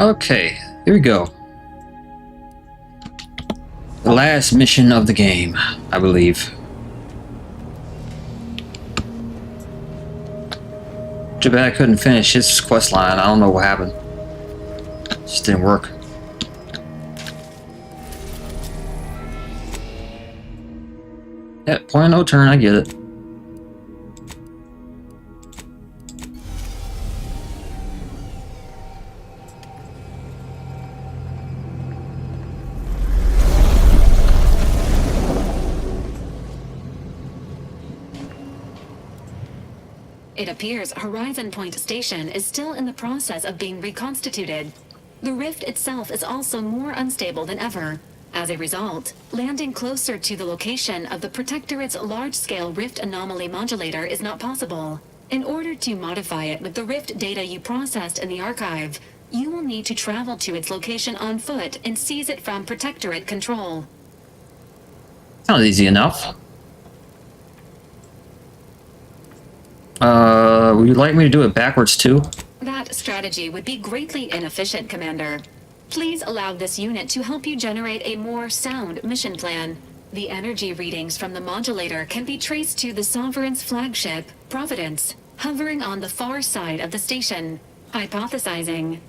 Okay, here we go. The last mission of the game, I believe. Too bad I couldn't finish his quest line. I don't know what happened. Just didn't work. Yeah, point of no turn, I get it. It appears Horizon Point Station is still in the process of being reconstituted. The rift itself is also more unstable than ever. As a result, landing closer to the location of the Protectorate's large-scale rift anomaly modulator is not possible. In order to modify it with the rift data you processed in the archive, you will need to travel to its location on foot and seize it from Protectorate control. Sounds easy enough. Would you like me to do it backwards too? That strategy would be greatly inefficient, Commander. Please allow this unit to help you generate a more sound mission plan. The energy readings from the modulator can be traced to the Sovereign's flagship, Providence, hovering on the far side of the station. Hypothesizing.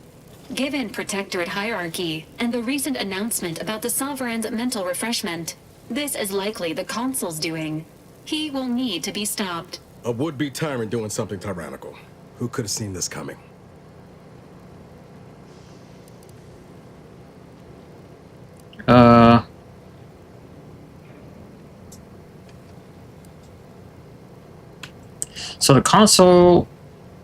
Given Protectorate hierarchy and the recent announcement about the Sovereign's mental refreshment, this is likely the Consul's doing. He will need to be stopped. A would-be tyrant doing something tyrannical. Who could have seen this coming? So the Consul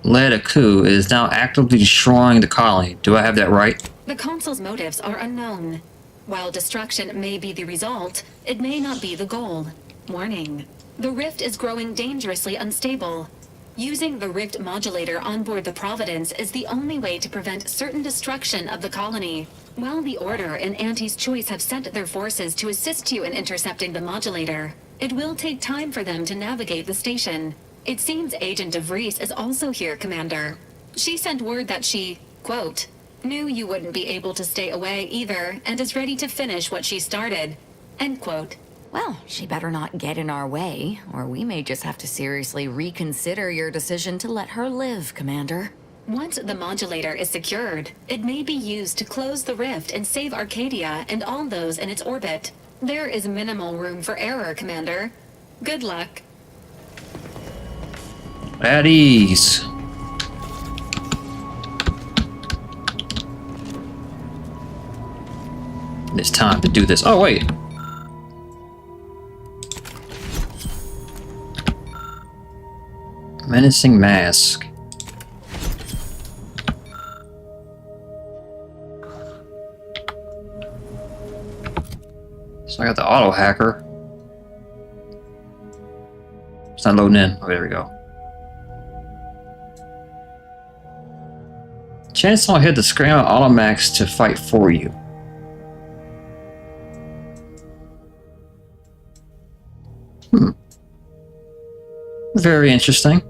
led a coup is now actively destroying the colony. Do I have that right? The Consul's motives are unknown. While destruction may be the result, it may not be the goal. Warning. The rift is growing dangerously unstable. Using the rift modulator on board the Providence is the only way to prevent certain destruction of the colony. While the Order and Auntie's Choice have sent their forces to assist you in intercepting the modulator, it will take time for them to navigate the station. It seems Agent DeVries is also here, Commander. She sent word that she, quote, knew you wouldn't be able to stay away either and is ready to finish what she started, end quote. Well, she better not get in our way, or we may just have to seriously reconsider your decision to let her live, Commander. Once the modulator is secured, it may be used to close the rift and save Arcadia and all those in its orbit. There is minimal room for error, Commander. Good luck. At ease. It's time to do this. Oh, wait. Menacing mask. So I got the auto hacker. It's not loading in. Oh, there we go. Chance I'll hit the Scram Automax to fight for you. Very interesting.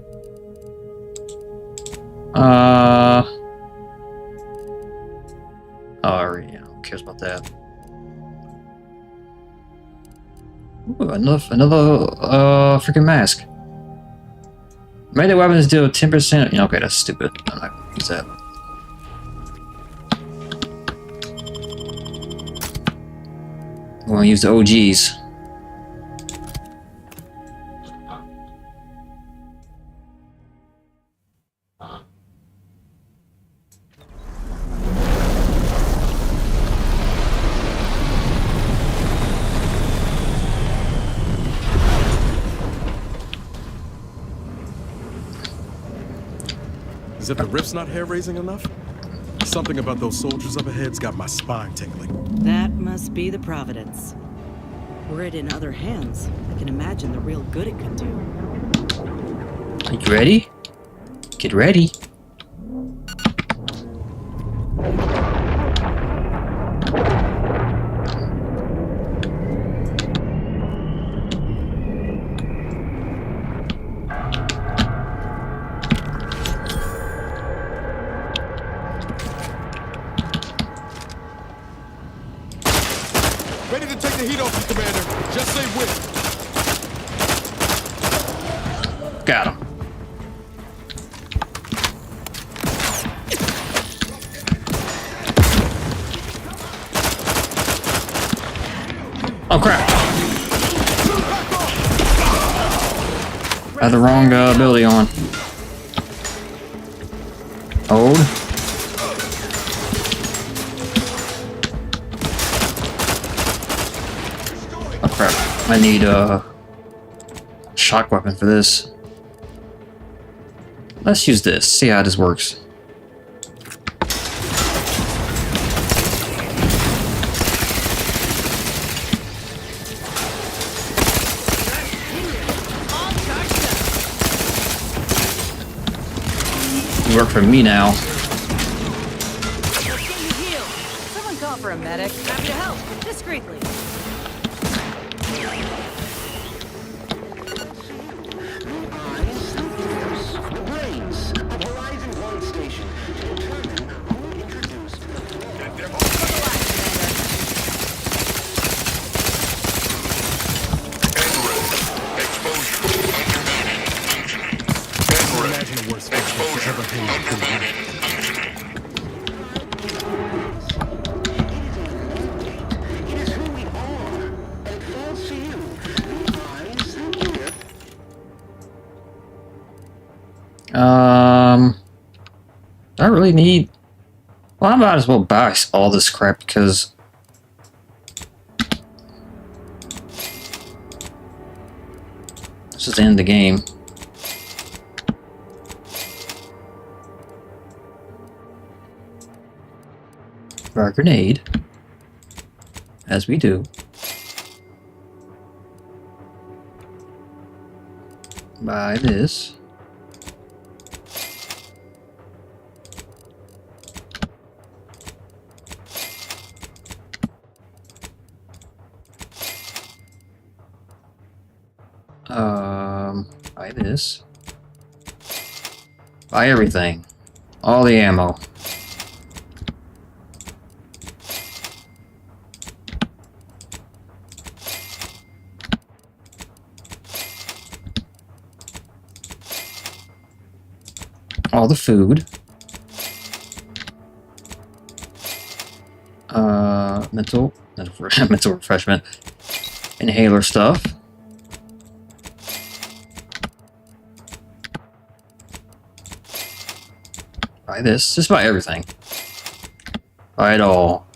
Oh, yeah, who cares about that? Ooh, another freaking mask. Melee weapons deal 10%. Yeah, okay, that's stupid. I'm not gonna use that. We're gonna use the OGs. Is it the rift's not hair-raising enough? Something about those soldiers up ahead's got my spine tingling. That must be the Providence. Were it in other hands, I can imagine the real good it could do. Are you ready? Get ready. the heat off you, Commander. Just say when. Got him. Oh crap! I had the wrong ability on. Hold. Oh crap! I need a shock weapon for this. Let's use this. See how this works. Work for me now. Someone call for a medic. Happy to help. Discreetly. Imagine the worst exposure ever been. I really need. Well, I might as well buy all this crap because this is the end of the game. Our grenade, as we do. Buy this. Buy this. Buy everything. All the ammo. All the food. Mental refreshment. Inhaler stuff. Buy this. Just buy everything. Buy it all.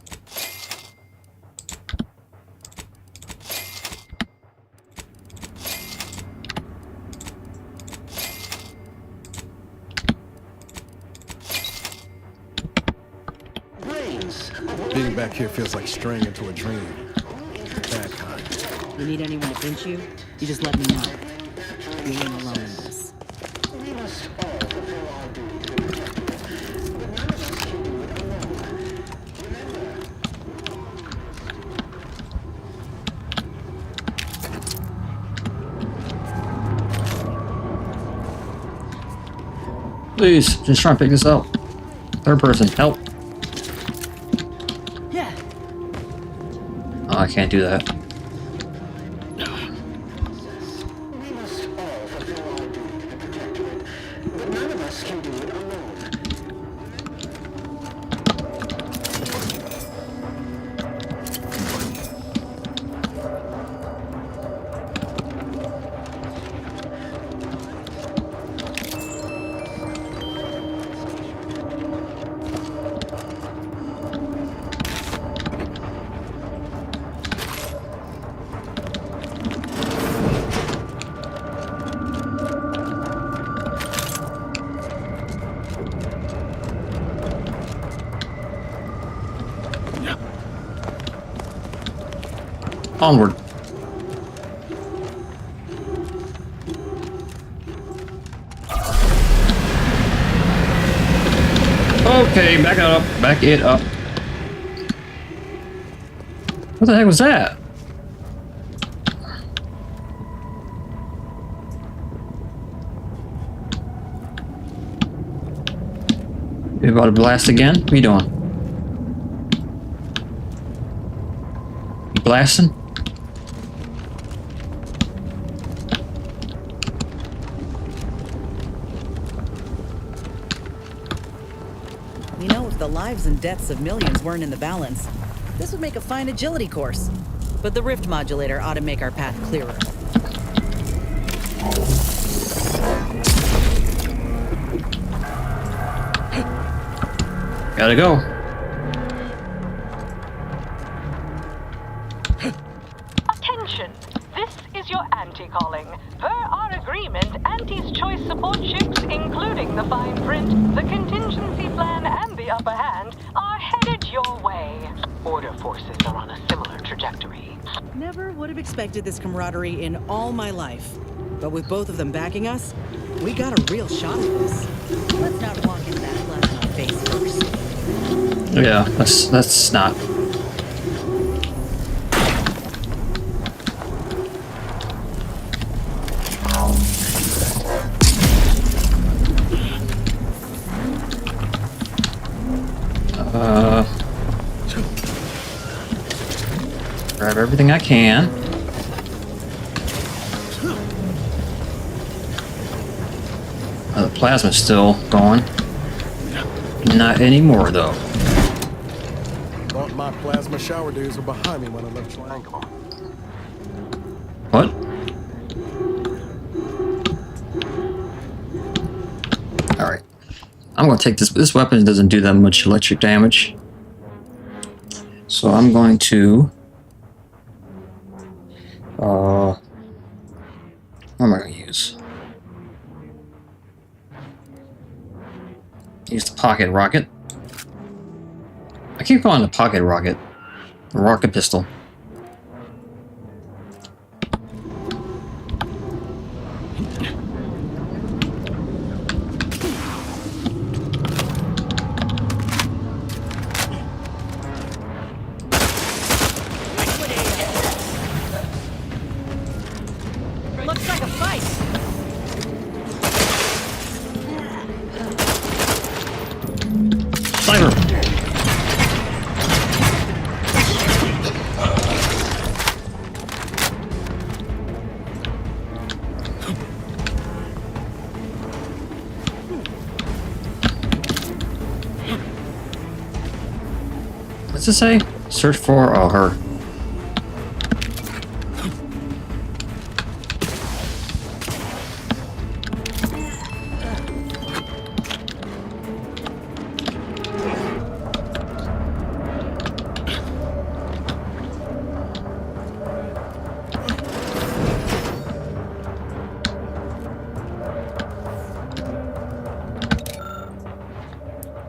Being back here feels like straying into a dream. Bad kind. You need anyone to pinch you? You just let me know. You ain't alone in this. Please, just try and pick this up. Third person, help. Yeah. Oh, I can't do that. Onward. Okay, back it up. Back it up. What the heck was that? You about to blast again? What are you doing? You blasting? You know, if the lives and deaths of millions weren't in the balance, this would make a fine agility course. But the rift modulator ought to make our path clearer. Gotta go. Attention! This is your Auntie calling. Per our agreement, Auntie's choice support ships, including the fine print, the contingency plan, and the upper hand, are headed your way. Order forces are on a similar trajectory. Never would have expected this camaraderie in all my life. But with both of them backing us, we got a real shot at this. Let's not walk into that plasma face first. Yeah, that's not. Grab everything I can. The plasma's still going. Not anymore, though. Thought my plasma shower days were behind me when I left Triangle. What? Alright. I'm going to take this. This weapon doesn't do that much electric damage. So I'm going to... what am I going to use? Use the pocket rocket. I keep calling it the pocket rocket. The rocket pistol. Looks like a fight. Sniper! What's it say? Search for her.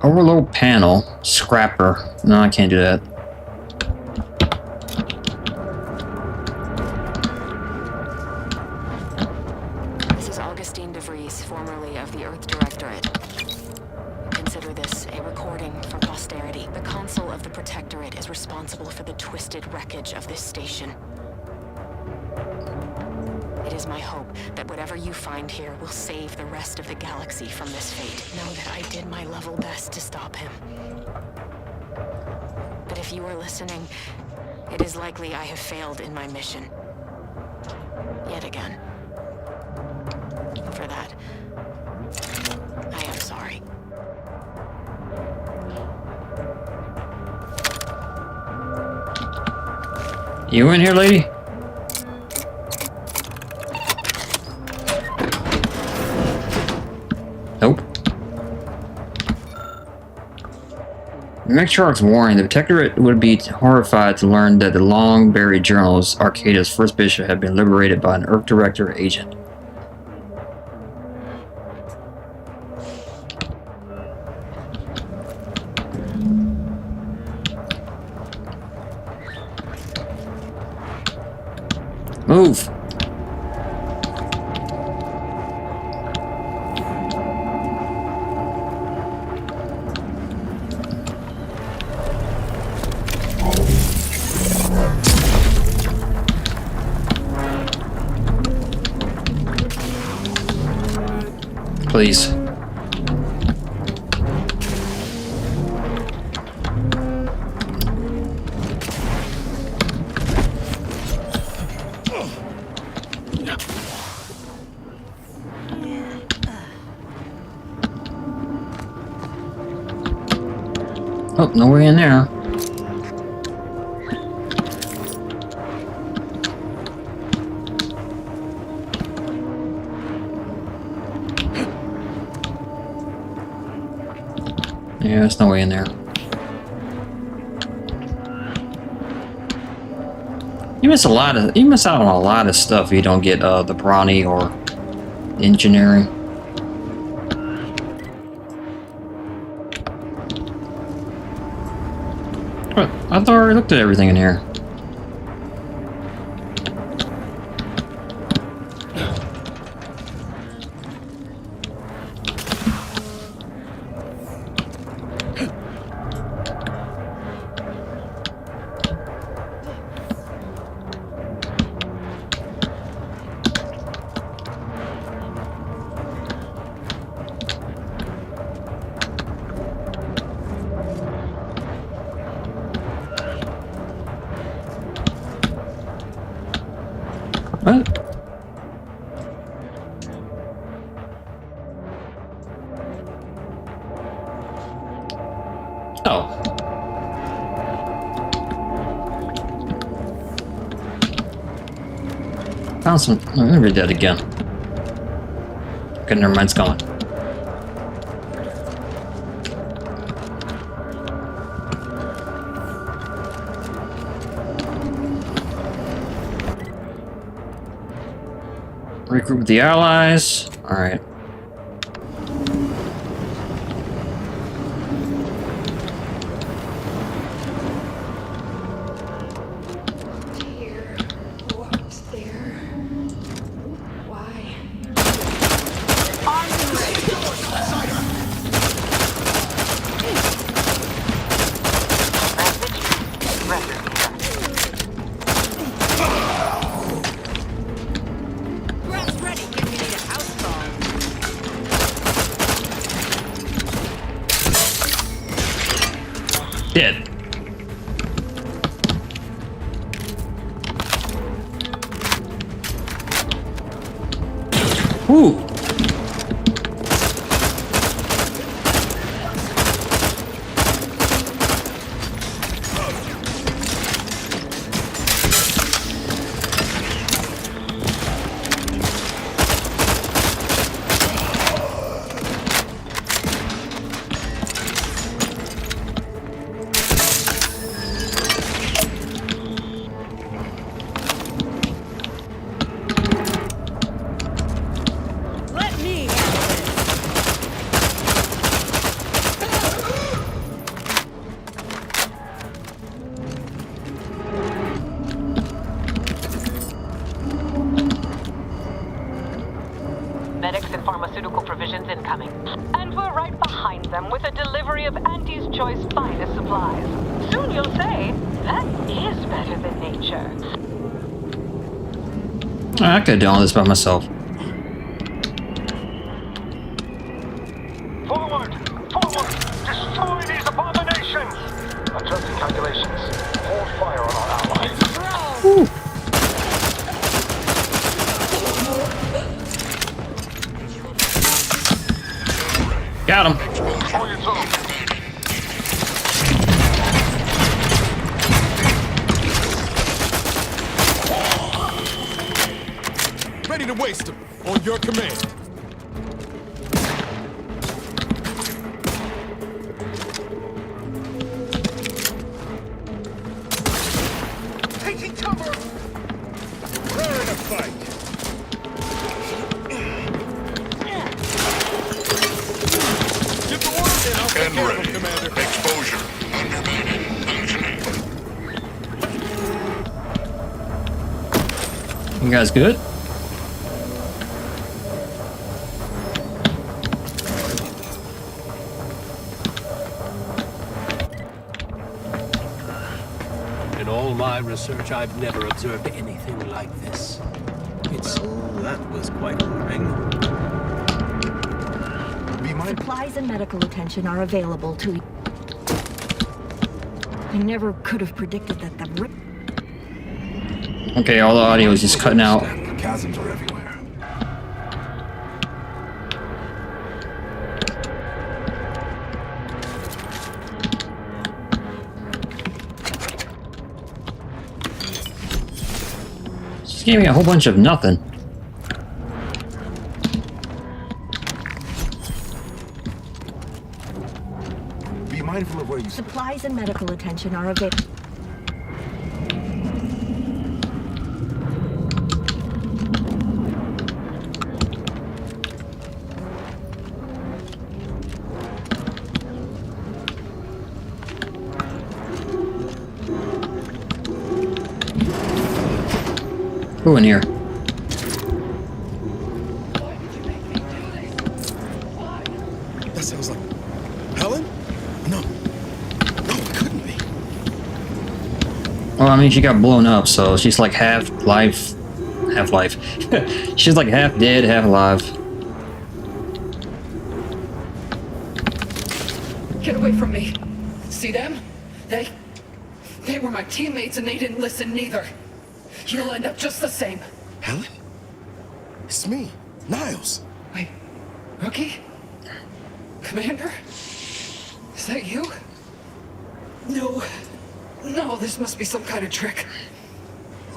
Overload panel, scrapper. No, I can't do that. This is Augustine DeVries, formerly of the Earth Directorate. Consider this a recording for posterity. The Consul of the Protectorate is responsible for the twisted wreckage of this station. It is my hope that whatever you find here will save the rest of the galaxy from this fate. Know that I did my level best to stop him. But if you are listening, it is likely I have failed in my mission. Yet again. For that, I am sorry. You in here, lady? Nope. Mechtrarch's warning, the Protectorate would be horrified to learn that the long-buried journals, Arcada's first bishop, had been liberated by an Earth Director agent. Move! Please. Oh, no way in there. Yeah, there's no way in there. You miss out on a lot of stuff if you don't get the brawny or engineering. What? I thought I already looked at everything in here. What? Oh. Found some. I'm gonna read that again. Okay, never mind, it's gone. Regroup with the allies. Alright. Here. What's there? Why? Grass ready. Give me a house call. Dead. Ooh. Let me handle this. Medics and pharmaceutical provisions incoming. And we're right behind them with a delivery of Auntie's Choice finest supplies. Soon you'll say, that is better than nature. I could have done all this by myself. Forward! Forward! Destroy these abominations! Adjusting calculations. Hold fire on our allies. Ooh. Got him. On your toes. Ready to waste them. On your command. Taking cover! We're in a fight. Get the order in. I'll take care of them, Commander. Exposure. You guys good? In all my research, I've never observed anything like this. It's... Well, that was quite alarming. Be mindful. Supplies and medical attention are available to you. I never could have predicted that the rip. Okay, all the audio is just cutting out. The chasms are everywhere. She gave me a whole bunch of nothing. Be mindful of where you step. Supplies and medical attention are available. Who in here? That sounds like Helen? No. No, it couldn't be. Well, I mean, she got blown up, so she's like half life. She's like half dead, half alive. Get away from me. See them? They were my teammates and they didn't listen neither. You'll end up just the same. Helen? It's me, Niles. Wait, Rookie? Commander? Is that you? No, this must be some kind of trick.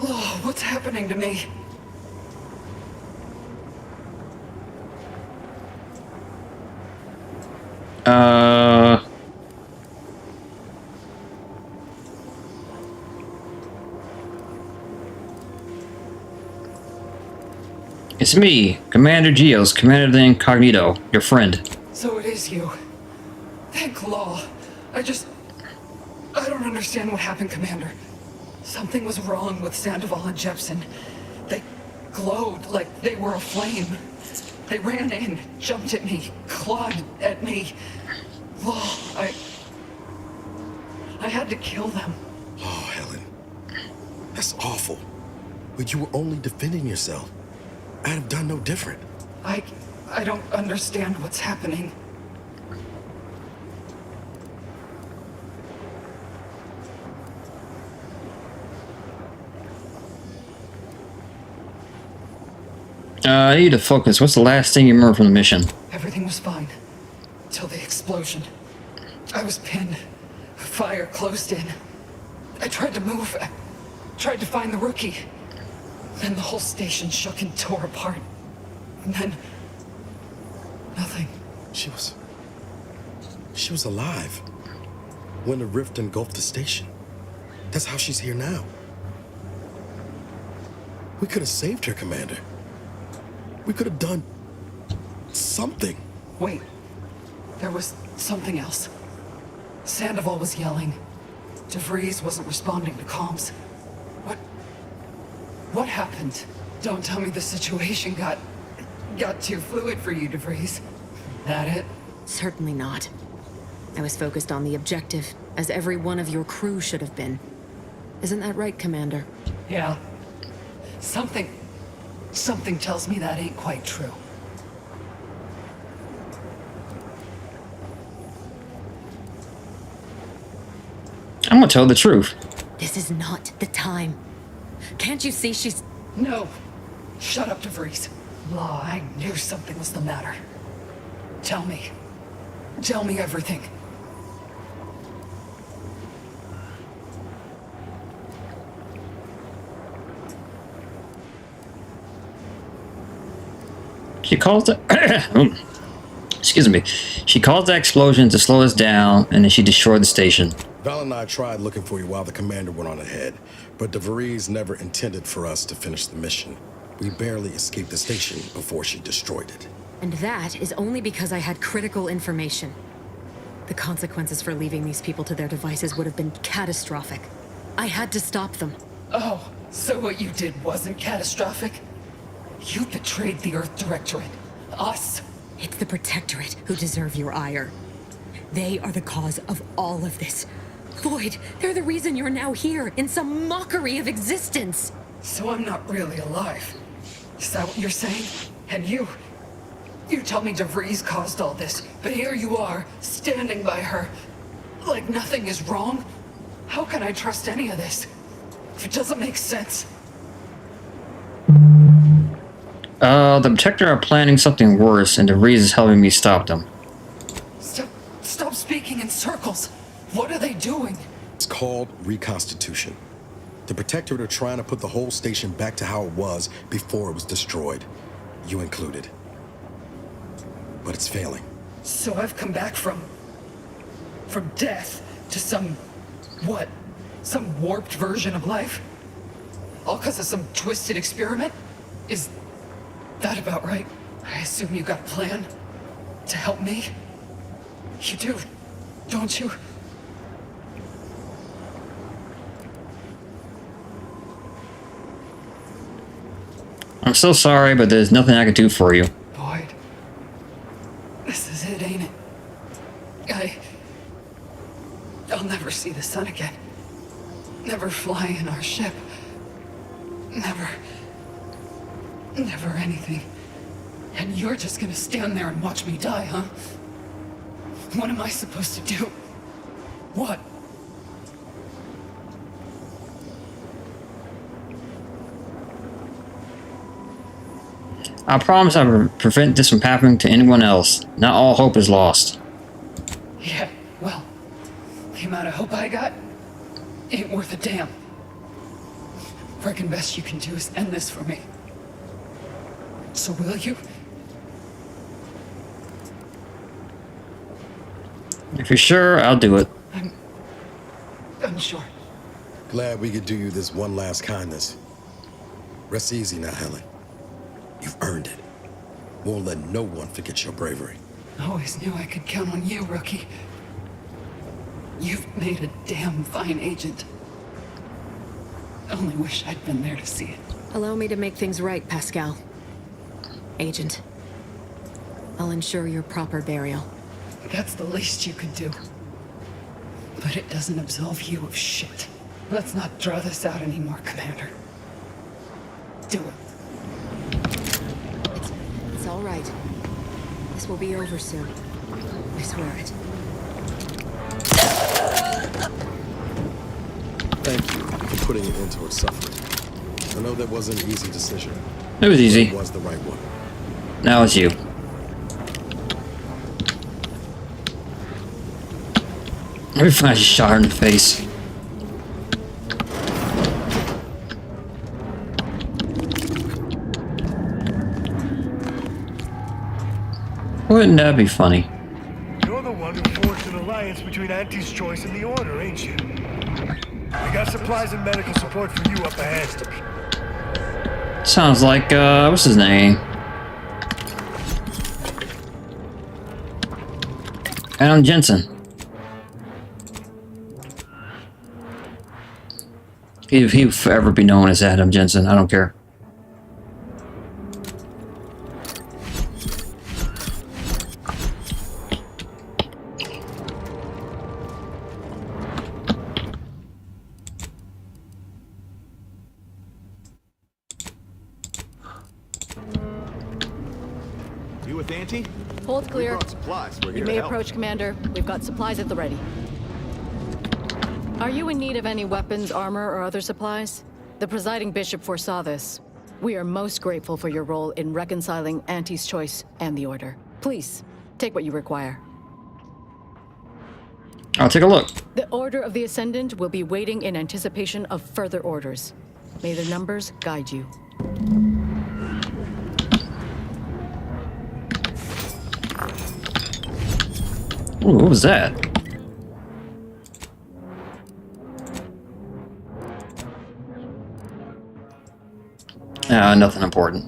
Oh, what's happening to me? It's me, Commander Geos, Commander the Incognito, your friend. So it is you. Thank law. I don't understand what happened, Commander. Something was wrong with Sandoval and Jepson. They glowed like they were aflame. They ran in, jumped at me, clawed at me. Law, I had to kill them. Oh, Helen. That's awful. But you were only defending yourself. I'd have done no different. I don't understand what's happening. I need to focus. What's the last thing you remember from the mission? Everything was fine. Till the explosion. I was pinned. Fire closed in. I tried to move. I tried to find the rookie. Then the whole station shook and tore apart. And then... nothing. She was alive. When the rift engulfed the station. That's how she's here now. We could have saved her, Commander. We could have done... something. Wait. There was something else. Sandoval was yelling. DeVries wasn't responding to comms. What happened? Don't tell me the situation got too fluid for you, DeVries. That it? Certainly not. I was focused on the objective, as every one of your crew should have been. Isn't that right, Commander? Yeah. Something tells me that ain't quite true. I'm gonna tell the truth. This is not the time. Can't you see she's... No. Shut up, DeVries. Law, I knew something was the matter. Tell me. Tell me everything. She caused the... Excuse me. She caused the explosion to slow us down, and then she destroyed the station. Val and I tried looking for you while the commander went on ahead, but DeVries never intended for us to finish the mission. We barely escaped the station before she destroyed it. And that is only because I had critical information. The consequences for leaving these people to their devices would have been catastrophic. I had to stop them. Oh, so what you did wasn't catastrophic? You betrayed the Earth Directorate. Us. It's the Protectorate who deserve your ire. They are the cause of all of this. Void, they're the reason you're now here, in some mockery of existence. So I'm not really alive. Is that what you're saying? And you tell me DeVries caused all this, but here you are, standing by her, like nothing is wrong? How can I trust any of this? It doesn't make sense. The Protector are planning something worse, and DeVries is helping me stop them. Stop speaking in circles. What are they doing? It's called reconstitution. The Protectorate are trying to put the whole station back to how it was before it was destroyed. You included. But it's failing. So I've come back from death to some warped version of life? All because of some twisted experiment? Is that about right? I assume you got a plan to help me? You do, don't you? I'm so sorry, but there's nothing I can do for you. Boyd. This is it, ain't it? I'll never see the sun again. Never fly in our ship. Never anything. And you're just gonna stand there and watch me die, huh? What am I supposed to do? What? I promise I will prevent this from happening to anyone else. Not all hope is lost. Yeah, well, the amount of hope I got ain't worth a damn. Frickin' best you can do is end this for me. So will you? If you're sure, I'll do it. I'm sure. Glad we could do you this one last kindness. Rest easy now, Helen. You've earned it. Won't let no one forget your bravery. Always knew I could count on you, rookie. You've made a damn fine agent. Only wish I'd been there to see it. Allow me to make things right, Pascal. Agent. I'll ensure your proper burial. That's the least you could do. But it doesn't absolve you of shit. Let's not draw this out anymore, Commander. Do it. It's all right. This will be over soon. I swear it. Thank you for putting an end to her suffering. I know that wasn't an easy decision. It was easy. It was the right one. Now it's you. Every time I just shot her in the face. Wouldn't that be funny? You're the one who forged an alliance between Auntie's Choice and the Order, ain't you? We got supplies and medical support for you up ahead. Sounds like, what's his name? Adam Jensen. He'll forever be known as Adam Jensen. I don't care. You with Auntie? Hold clear. We brought supplies. We're here You to may help. approach, Commander. We've got supplies at the ready. Are you in need of any weapons, armor, or other supplies? The presiding bishop foresaw this. We are most grateful for your role in reconciling Auntie's Choice and the Order. Please, take what you require. I'll take a look. The Order of the Ascendant will be waiting in anticipation of further orders. May the numbers guide you. Ooh, what was that? Nothing important.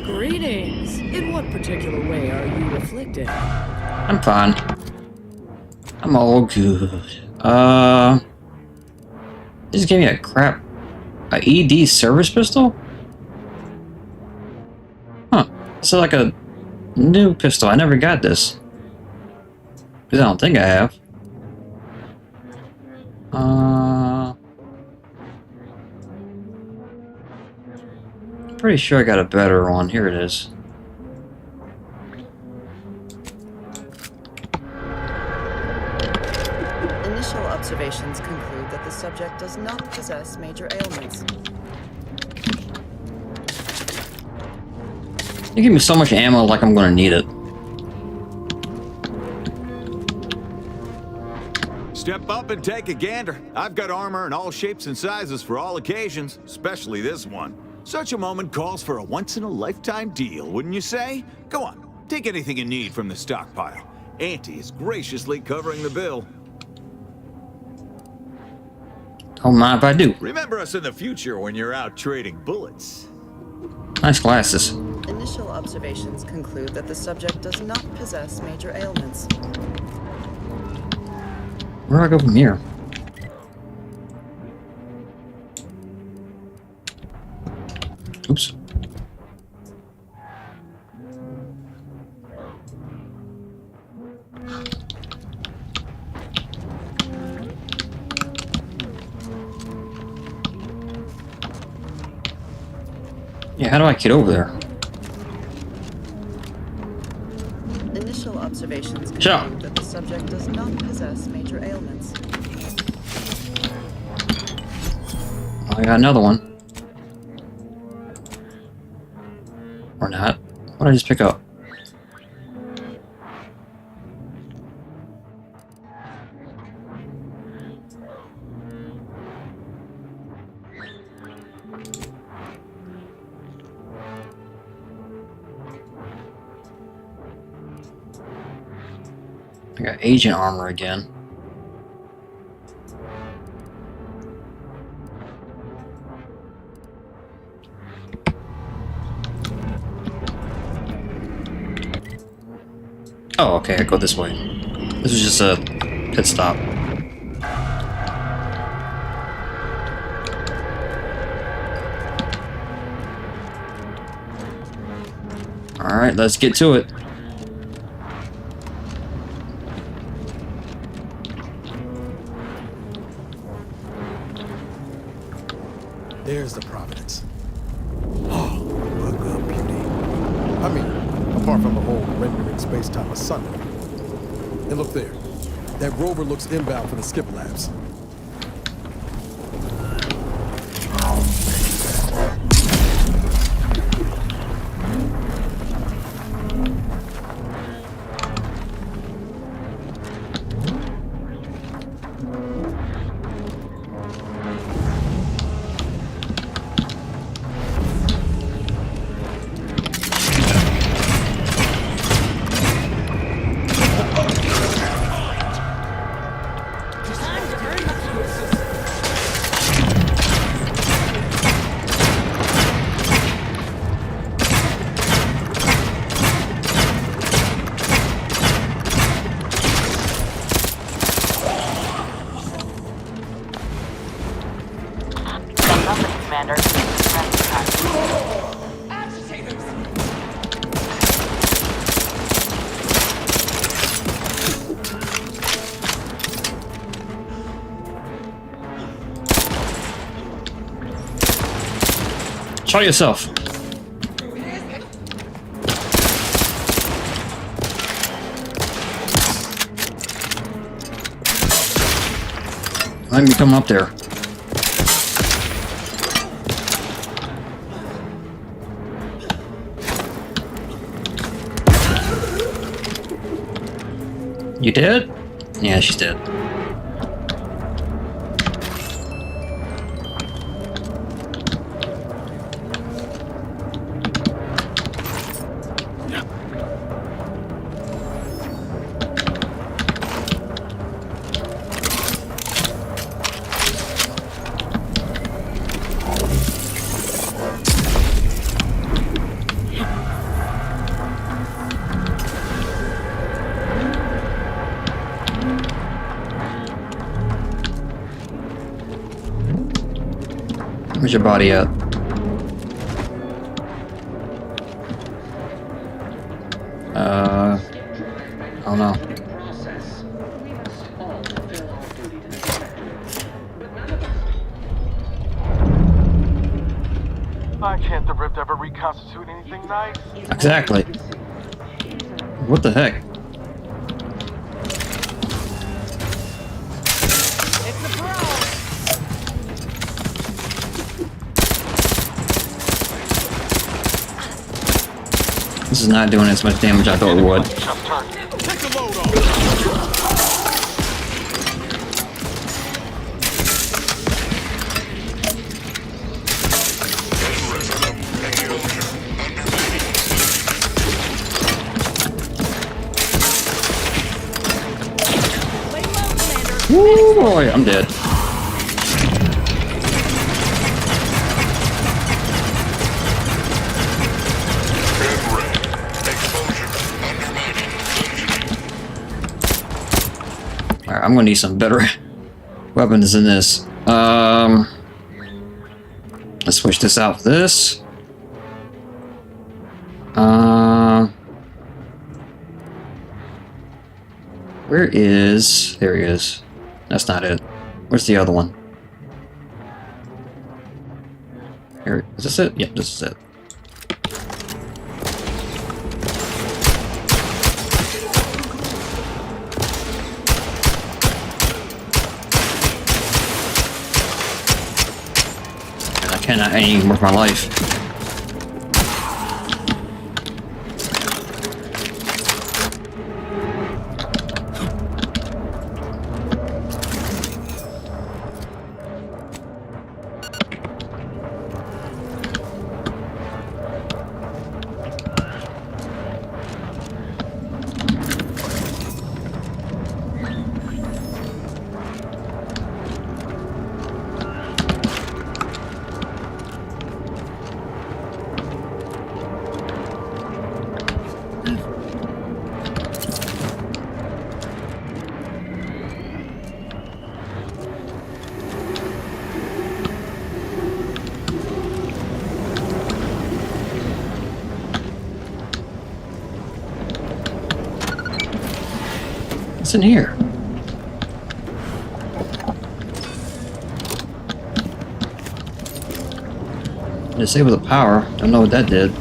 Greetings. In what particular way are you afflicted? I'm fine. I'm all good. They just gave me a ED service pistol? Huh. It's like a new pistol. I never got this. Because I don't think I have. Pretty sure I got a better one. Here it is. Initial observations conclude that the subject does not possess major ailments. You give me so much ammo like I'm gonna need it. Step up and take a gander. I've got armor in all shapes and sizes for all occasions, especially this one. Such a moment calls for a once-in-a-lifetime deal, wouldn't you say? Go on, take anything you need from the stockpile. Auntie is graciously covering the bill. Don't mind if I do. Remember us in the future when you're out trading bullets. Nice glasses. Initial observations conclude that the subject does not possess major ailments. Where do I go from here? Oops. Yeah, how do I get over there? Initial observations Shut up. conclude that the subject does not possess major ailments. Oh, I got another one. Or not. What did I just pick up? I got agent armor again. Oh, okay, I go this way. This was just a pit stop. Alright, let's get to it. There's the Providence. Oh, a good beauty. I mean, apart from the whole rendering space-time asunder. And look there. That rover looks inbound for the skip labs. Commander. Show yourself. Let me come up there. You dead? Yeah, she's dead. Where's your body at? I don't know. Why can't the Rift ever reconstitute anything nice? Exactly. What the heck? This is not doing as much damage as I thought it would. Take the load off. Woo, boy, I'm dead. Alright, I'm gonna need some better weapons than this. Let's switch this out for this. Where is... There he is. That's not it. Where's the other one? Here, is this it? Yep, this is it. And I cannot aim with my life. What's in here? Disable the power. Don't know what that did.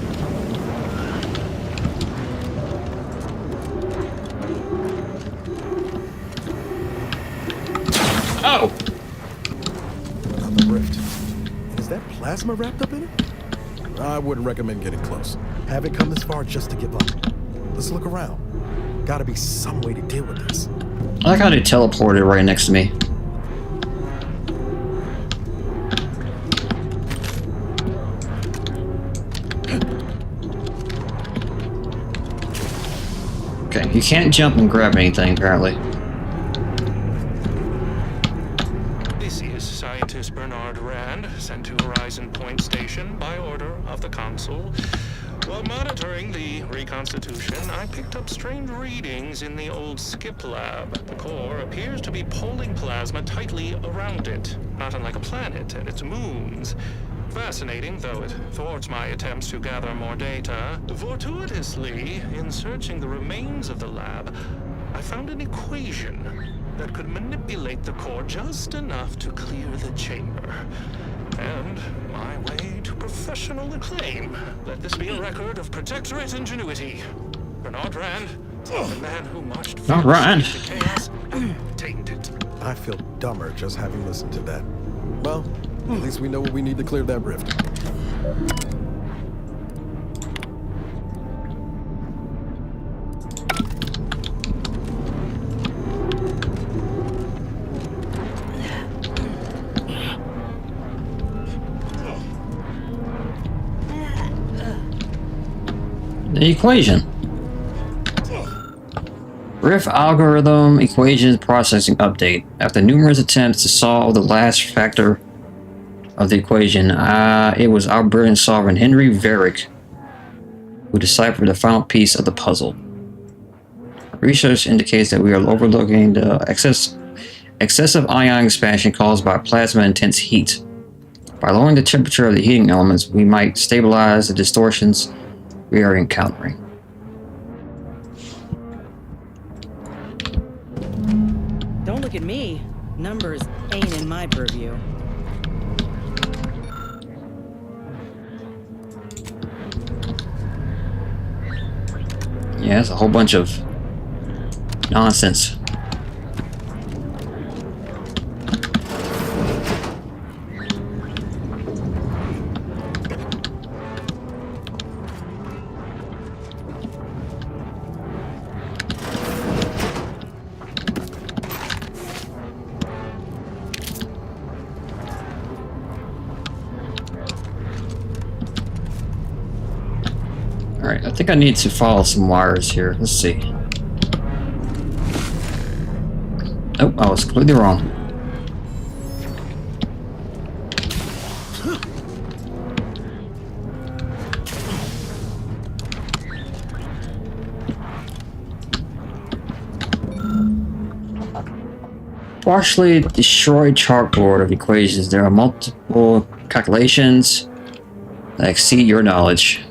Oh! Another rift. Is that plasma wrapped up in it? I wouldn't recommend getting close. Have it come this far just to give up. Let's look around. Gotta be some way to deal with this. I like how they teleported right next to me. Okay, you can't jump and grab anything, apparently. This is Scientist Bernard Rand, sent to Horizon Point Station by order of the Council. While monitoring the reconstitution, I picked up strange readings in the old Skip lab. The core appears to be pulling plasma tightly around it, not unlike a planet and its moons. Fascinating, though it thwarts my attempts to gather more data. Fortuitously, in searching the remains of the lab, I found an equation that could manipulate the core just enough to clear the chamber. And my way to professional acclaim. Let this be a record of Protectorate ingenuity. Bernard Rand, the man who marched Rand. to chaos and obtained it. I feel dumber just having listened to that. Well, at least we know what we need to clear that rift. The equation. Rift algorithm equation processing update. After numerous attempts to solve the last factor of the equation, it was our brilliant sovereign Henry Varick who deciphered the final piece of the puzzle. Research indicates that we are overlooking the excessive ion expansion caused by plasma-intense heat. By lowering the temperature of the heating elements, we might stabilize the distortions we are encountering. Don't look at me. Numbers ain't in my purview. Yeah, it's a whole bunch of nonsense. Alright, I think I need to follow some wires here. Let's see. Oh, I was completely wrong. Partially destroyed chalkboard of equations. There are multiple calculations that exceed your knowledge.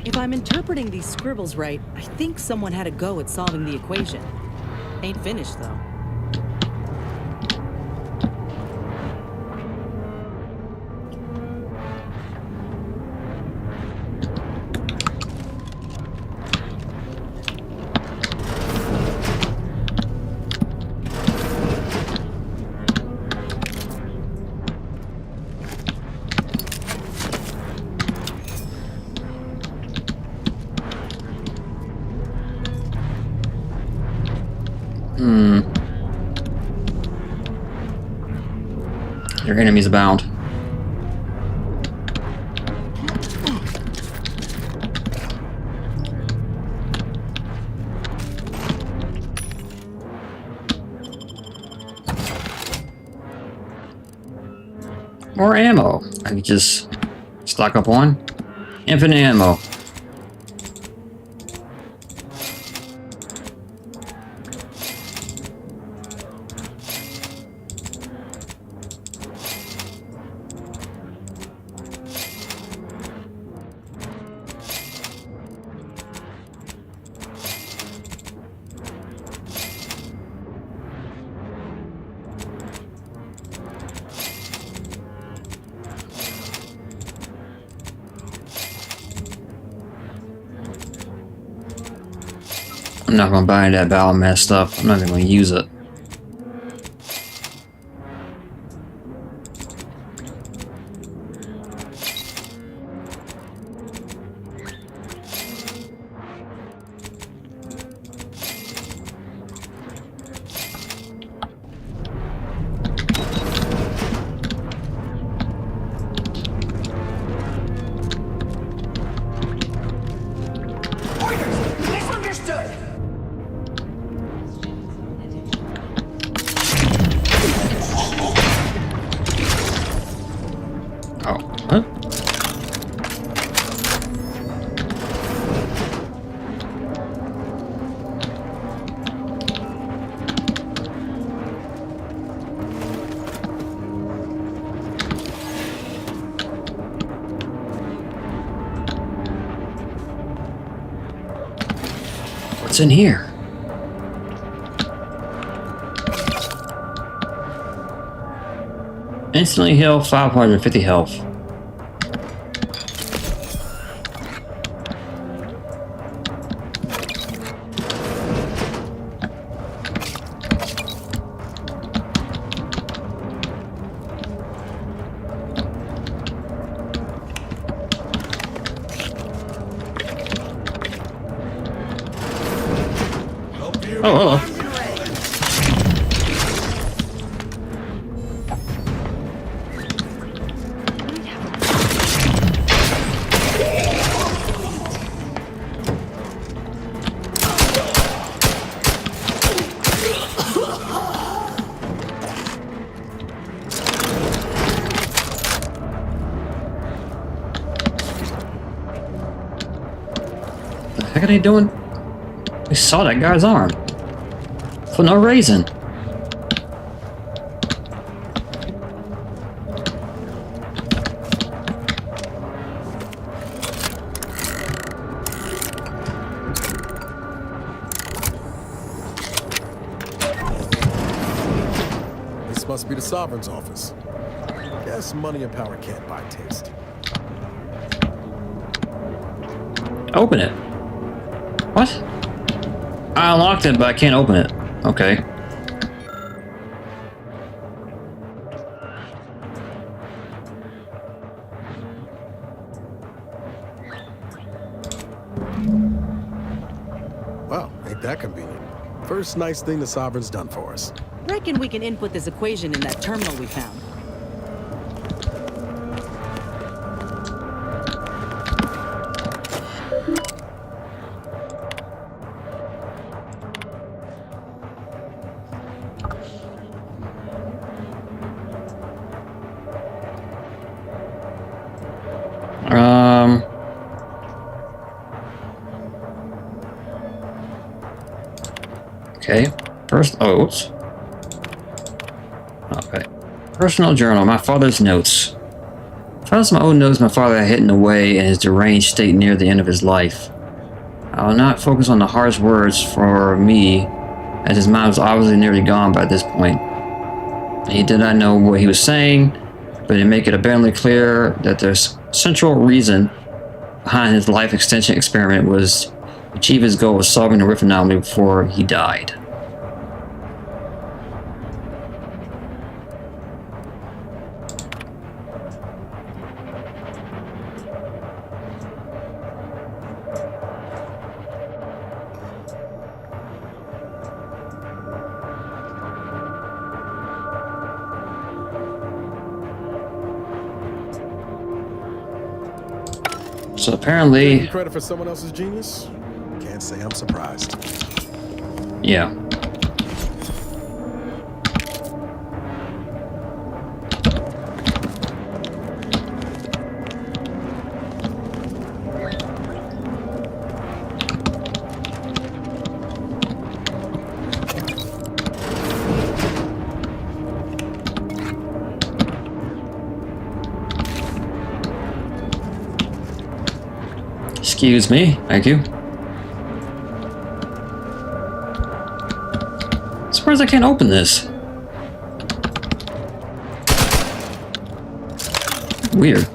If I'm interpreting these scribbles right, I think someone had a go at solving the equation. Ain't finished, though. Your enemies abound. More ammo. I can just stock up on. Infinite ammo. I'm not gonna buy that Battle stuff. I'm not even gonna use it. What's in here? Instantly heal 550 health. Oh, hello. What the heck are they doing? We saw that guy's arm. For no reason. This must be the Sovereign's office. Guess money and power can't buy taste. Open it. What? I unlocked it, but I can't open it. Okay. Wow, ain't that convenient. First nice thing the Sovereign's done for us. Reckon we can input this equation in that terminal we found. Okay. First oaths. Okay. Personal journal. My father's notes. Found some old notes my father had hidden away in his deranged state near the end of his life. I will not focus on the harsh words for me, as his mind was obviously nearly gone by this point. He did not know what he was saying, but to make it abundantly clear that the central reason behind his life extension experiment was to achieve his goal of solving the Rift anomaly before he died. So apparently... Taking credit for someone else's genius? Can't say I'm surprised. Yeah. Excuse me, thank you. I'm surprised I can't open this. Weird.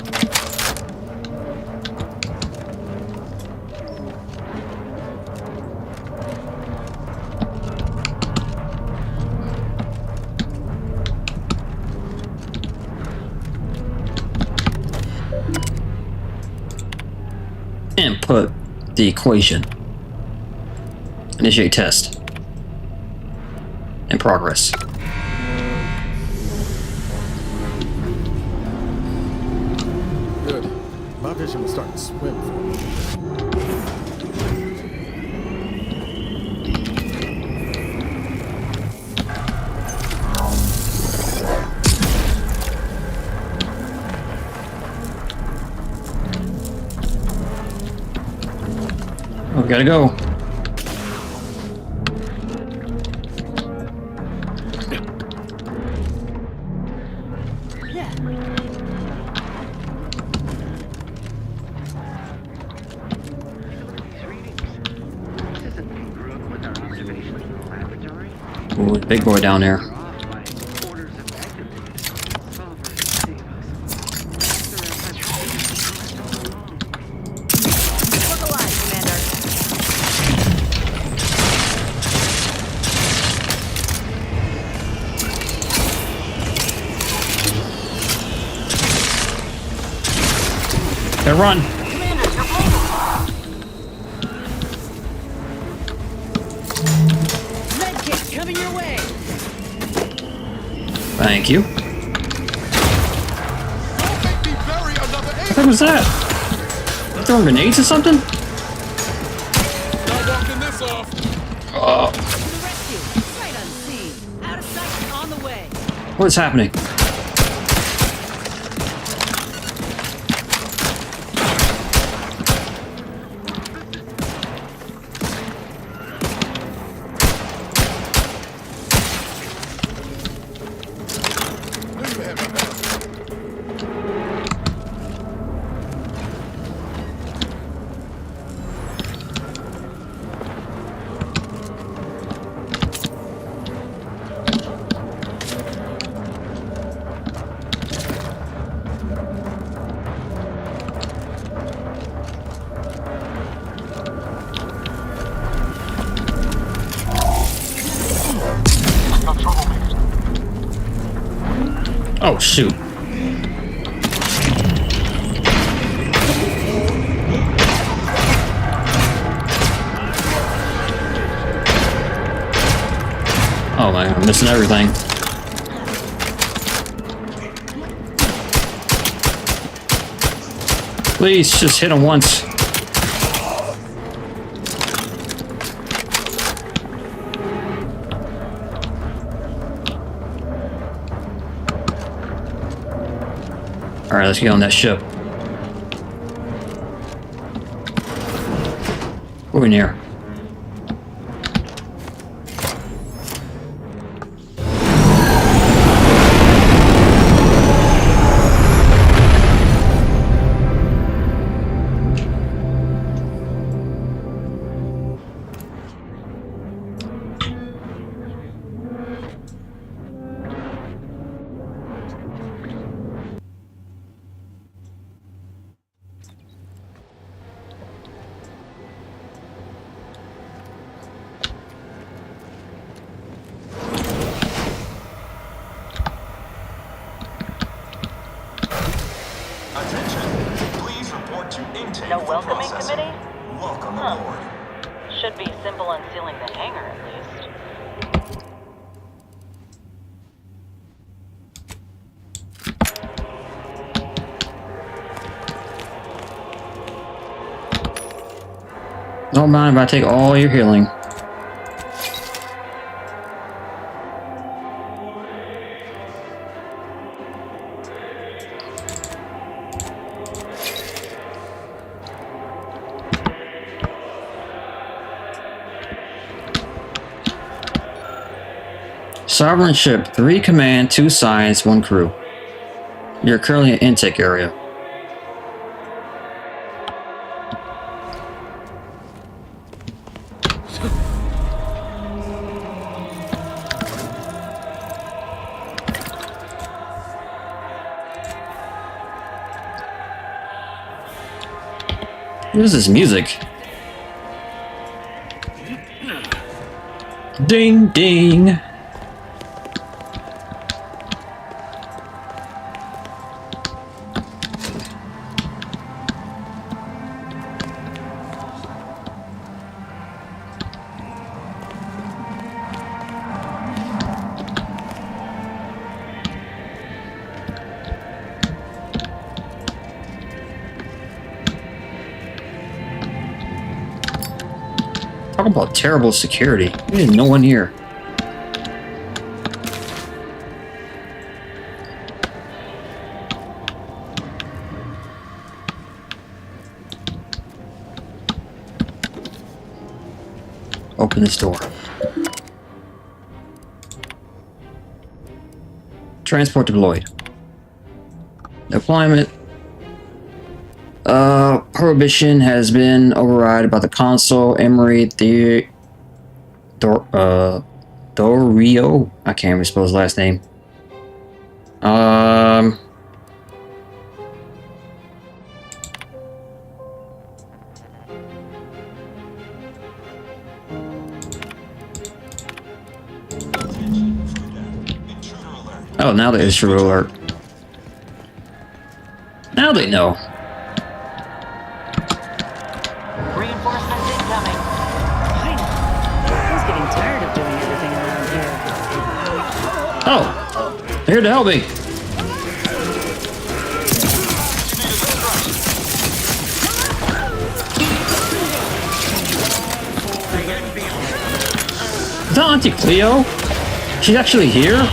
Input the equation. Initiate test. In progress. Good. My vision was starting to swim for me. Oh, we gotta go. Ooh, big boy down there. Gotta run. Medkit coming your way. Thank you. What was that? Throwing grenades or something? Not walking this off. Oh, To the rescue. Sight unseen. Out of sight and on the way. what is happening? Oh, shoot. Oh man, I'm missing everything. Please, just hit him once. Alright, let's get on that ship. Over in here. No welcoming committee? Welcome aboard. Should be simple unsealing the hangar, at least. Don't mind if I take all your healing. Sovereign ship, 3 command, 2 science, 1 crew. You're currently in intake area. What is this music? Ding ding. Talk about terrible security. There's no one here. Open this door. Transport deployed. Deployment. Prohibition has been overridden by the consul, Emery Dorio. I can't even spell his last name. Oh, now the intruder alert. Now they know. Reinforcements incoming. I was getting tired of doing everything around here. Oh, they're here to help me. Is that Auntie Cleo? She's actually here?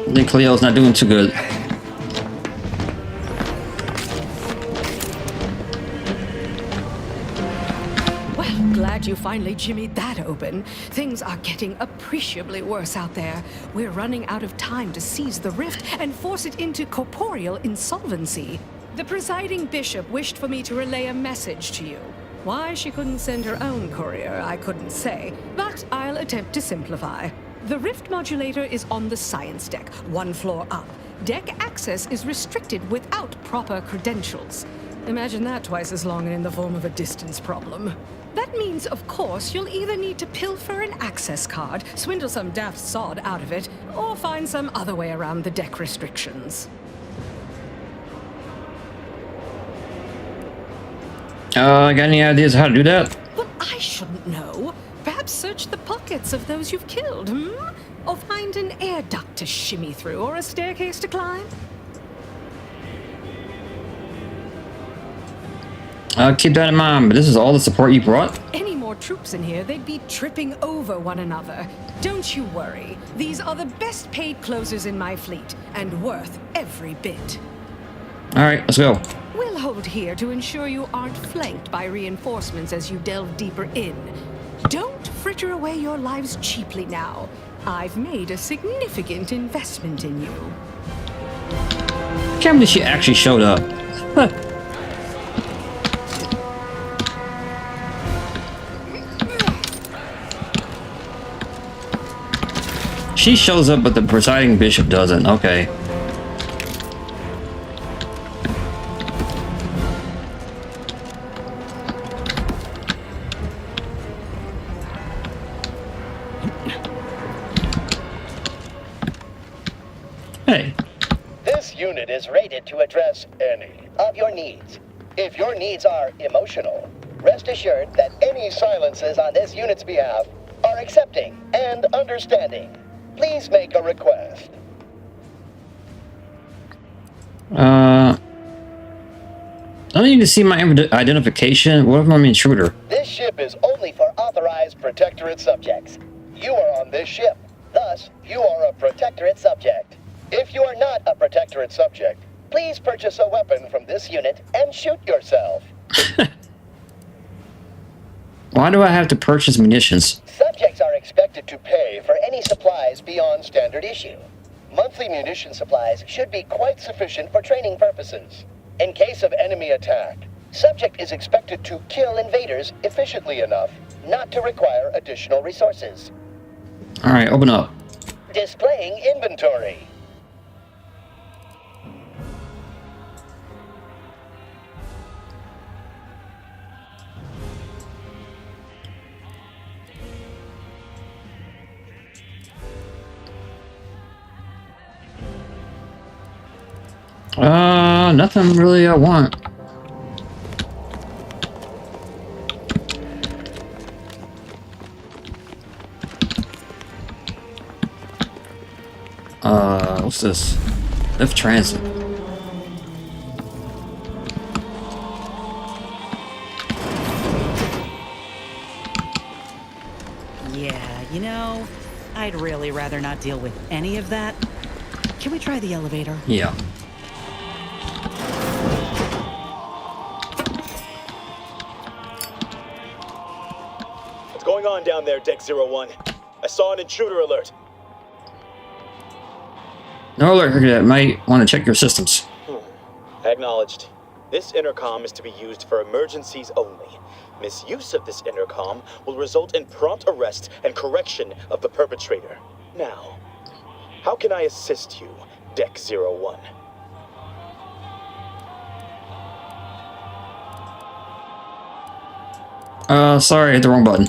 I think Cleo's not doing too good. Well, glad you finally jimmied that open. Things are getting appreciably worse out there. We're running out of time to seize the rift and force it into corporeal insolvency. The presiding bishop wished for me to relay a message to you. Why she couldn't send her own courier, I couldn't say, but I'll attempt to simplify. The rift modulator is on the science deck, 1 floor up. Deck access is restricted without proper credentials. Imagine that twice as long and in the form of a distance problem. That means, of course, you'll either need to pilfer an access card, swindle some daft sod out of it, or find some other way around the deck restrictions. Got any ideas how to do that? Well, I shouldn't know. Perhaps search the pockets of those you've killed, Or find an air duct to shimmy through, or a staircase to climb. Keep that in mind, but this is all the support you brought? Any more troops in here, they'd be tripping over one another. Don't you worry. These are the best paid closers in my fleet, and worth every bit. Alright, let's go. We'll hold here to ensure you aren't flanked by reinforcements as you delve deeper in. Don't fritter away your lives cheaply now. I've made a significant investment in you. I can't believe she actually showed up. Huh. She shows up, but the presiding bishop doesn't. Okay. Hey. This unit is rated to address any of your needs. If your needs are emotional, rest assured that any silences on this unit's behalf are accepting and understanding. Please make a request. I don't need to see my identification. What if I'm an intruder? This ship is only for authorized Protectorate subjects. You are on this ship. Thus, you are a Protectorate subject. If you are not a Protectorate subject, please purchase a weapon from this unit and shoot yourself. Why do I have to purchase munitions? Subjects are expected to pay for any supplies beyond standard issue. Monthly munition supplies should be quite sufficient for training purposes. In case of enemy attack, subject is expected to kill invaders efficiently enough not to require additional resources. Alright, open up. Displaying inventory. Nothing really I want. What's this? Lift transit. Yeah, you know, I'd really rather not deal with any of that. Can we try the elevator? Yeah. What's going on down there, Deck 01? I saw an intruder alert. No alert that might want to check your systems. Acknowledged. This intercom is to be used for emergencies only. Misuse of this intercom will result in prompt arrest and correction of the perpetrator. Now, how can I assist you, Deck 01? Sorry, I hit the wrong button.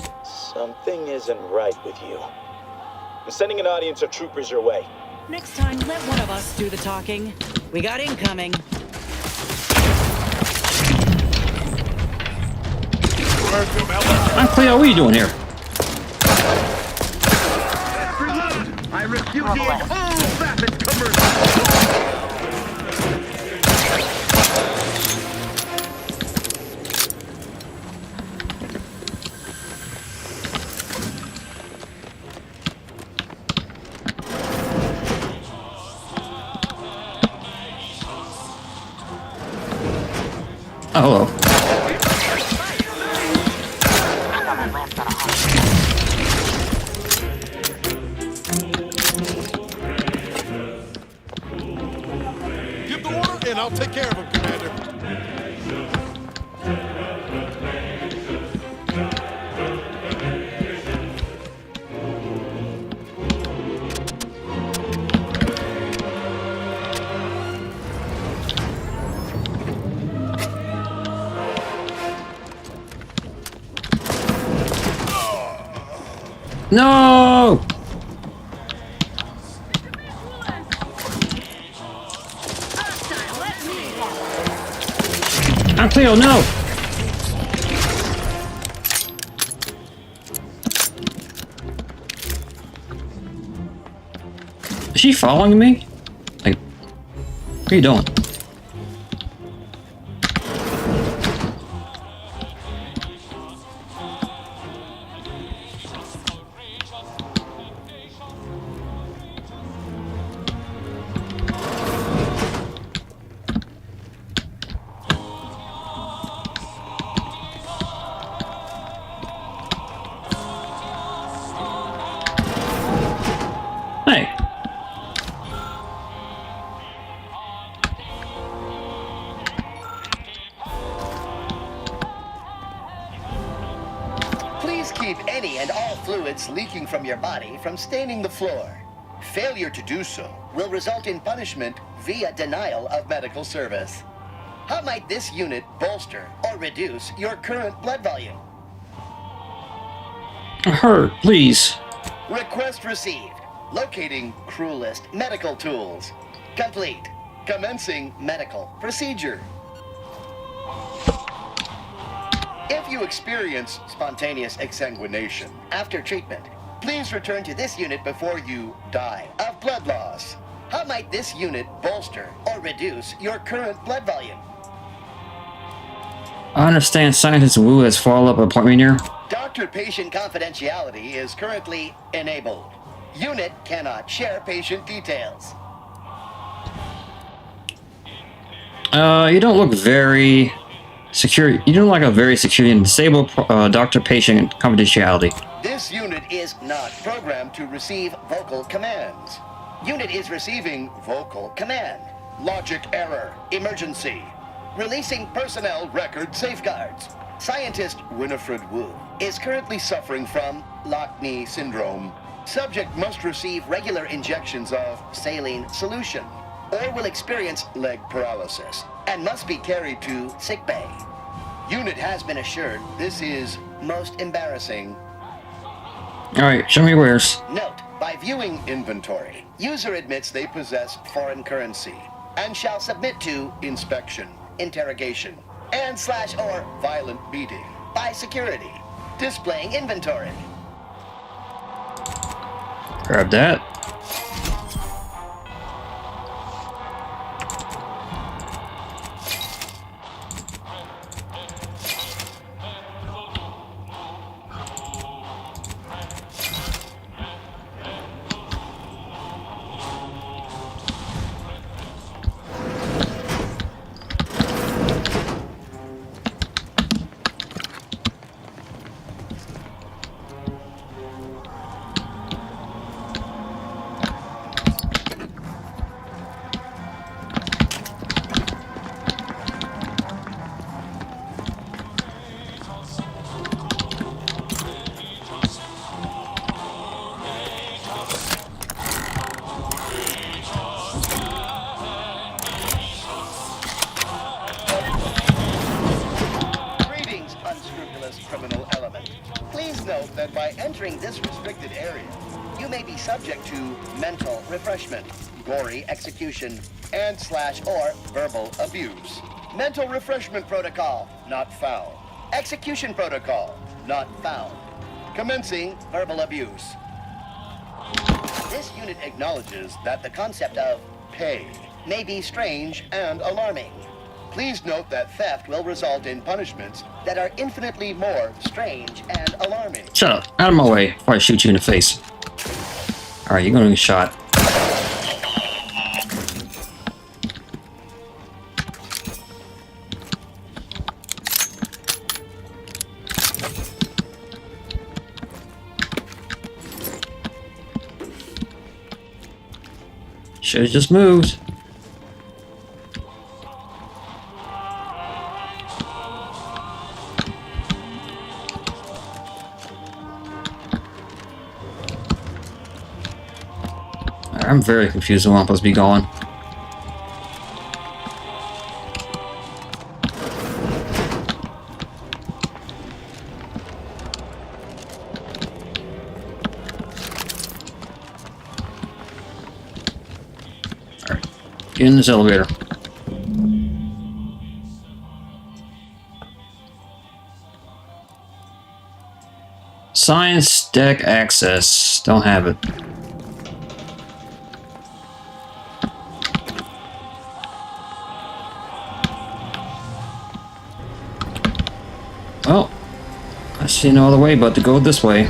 Something isn't right with you. I'm sending an audience of troopers your way. Next time, let one of us do the talking. We got incoming. Cleo, what are you doing here? I repudiate all Vapid's commercials. Oh, hello. Give the order and I'll take care of him, Commander. No! Cleo, no! Is she following me? Like, what are you doing? Please keep any and all fluids leaking from your body from staining the floor. Failure to do so will result in punishment via denial of medical service. How might this unit bolster or reduce your current blood volume? Hurt, please. Request received. Locating crew list medical tools. Complete. Commencing medical procedure. If you experience spontaneous exsanguination after treatment, please return to this unit before you die of blood loss. How might this unit bolster or reduce your current blood volume? I understand Scientist Wu has follow-up appointment here. Doctor-patient confidentiality is currently enabled. Unit cannot share patient details. You don't look very secure. You don't like a very secure and disabled doctor-patient confidentiality. This unit is not programmed to receive vocal commands. Unit is receiving vocal command. Logic error. Emergency. Releasing personnel record safeguards. Scientist Winifred Wu is currently suffering from Lockney syndrome. Subject must receive regular injections of saline solution or will experience leg paralysis and must be carried to sickbay. Unit has been assured this is most embarrassing. Alright, show me where's. Note, by viewing inventory, user admits they possess foreign currency and shall submit to inspection, interrogation, and / or violent beating by security. Displaying inventory. Grab that. That by entering this restricted area, you may be subject to mental refreshment, gory execution, and / or verbal abuse. Mental refreshment protocol, not found. Execution protocol, not found. Commencing verbal abuse. This unit acknowledges that the concept of pay may be strange and alarming. Please note that theft will result in punishments that are infinitely more strange and alarming. Shut up. Out of my way before I shoot you in the face. Alright, you're gonna get shot. Should've just moved. I'm very confused on where I'm supposed to be going. Alright, get in this elevator. Science deck access. Don't have it. Well, I see no other way but to go this way.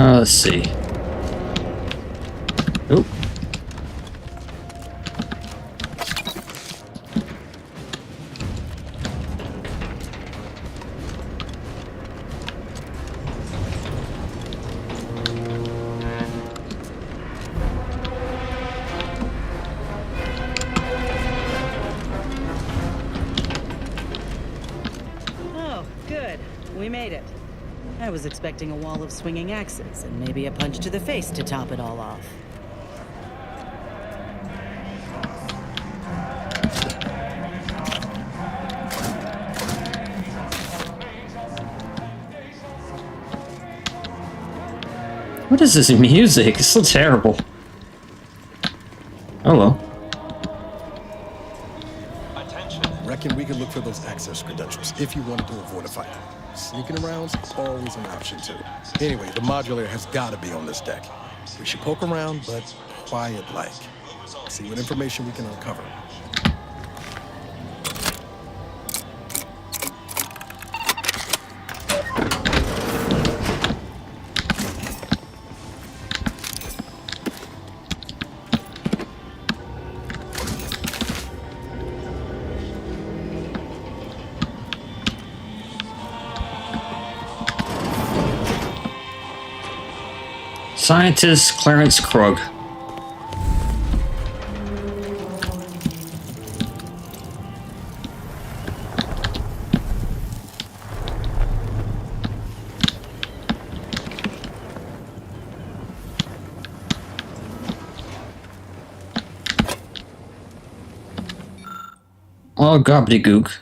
Let's see. Oop. Oh, good. We made it. I was expecting a wall of swinging axes and maybe a punch to the face to top it all off. What is this music? It's so terrible. Oh well. Reckon we can look for those access credentials if you wanted to avoid a fight. Sneaking around's always an option too. Anyway, the modulator has got to be on this deck. We should poke around, but quiet-like. See what information we can uncover. Scientist Clarence Krug. Oh, gobbledygook.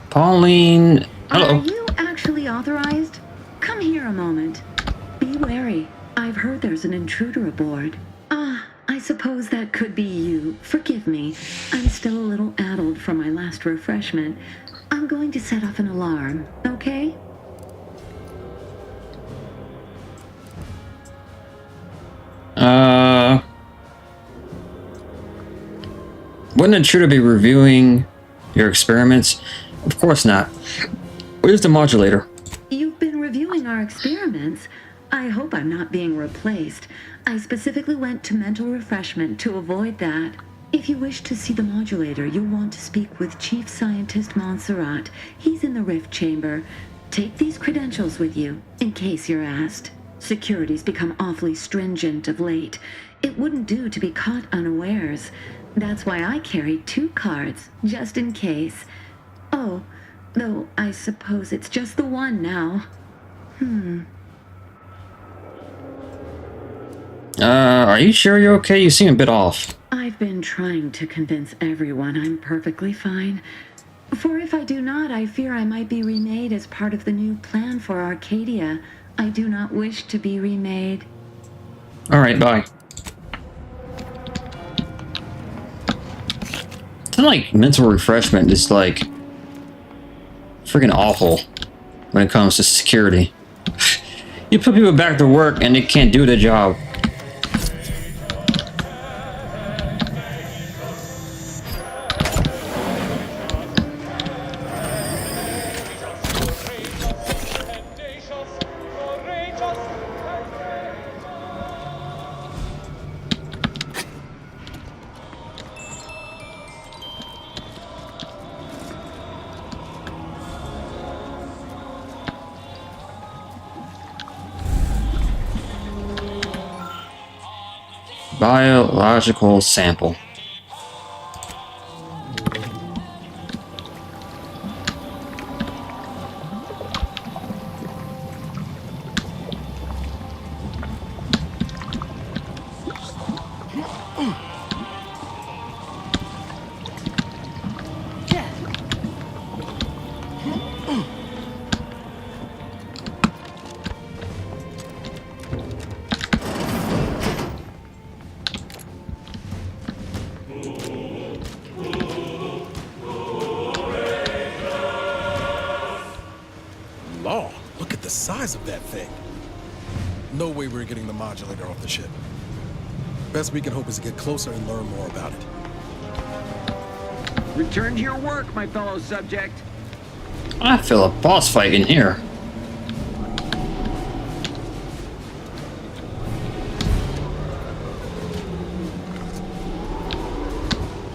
Pauline, hello. Are you actually authorized? Come here a moment. Be wary. I've heard there's an intruder aboard. Ah, I suppose that could be you. Forgive me. I'm still a little addled from my last refreshment. I'm going to set off an alarm, okay? Wouldn't an intruder be reviewing your experiments? Of course not. Where's the modulator? You've been reviewing our experiments. I hope I'm not being replaced. I specifically went to mental refreshment to avoid that. If you wish to see the modulator, you'll want to speak with Chief Scientist Montserrat. He's in the rift chamber. Take these credentials with you, in case you're asked. Security's become awfully stringent of late. It wouldn't do to be caught unawares. That's why I carried 2 cards, just in case. Oh, though I suppose it's just the one now. Are you sure you're okay? You seem a bit off. I've been trying to convince everyone I'm perfectly fine. For if I do not, I fear I might be remade as part of the new plan for Arcadia. I do not wish to be remade. Alright, bye. It's like mental refreshment is like freaking awful when it comes to security. You put people back to work and they can't do their job. Biological sample. Law, look at the size of that thing. No way we're getting the modulator off the ship. Best we can hope is to get closer and learn more about it. Return to your work, my fellow subject. I feel a boss fight in here.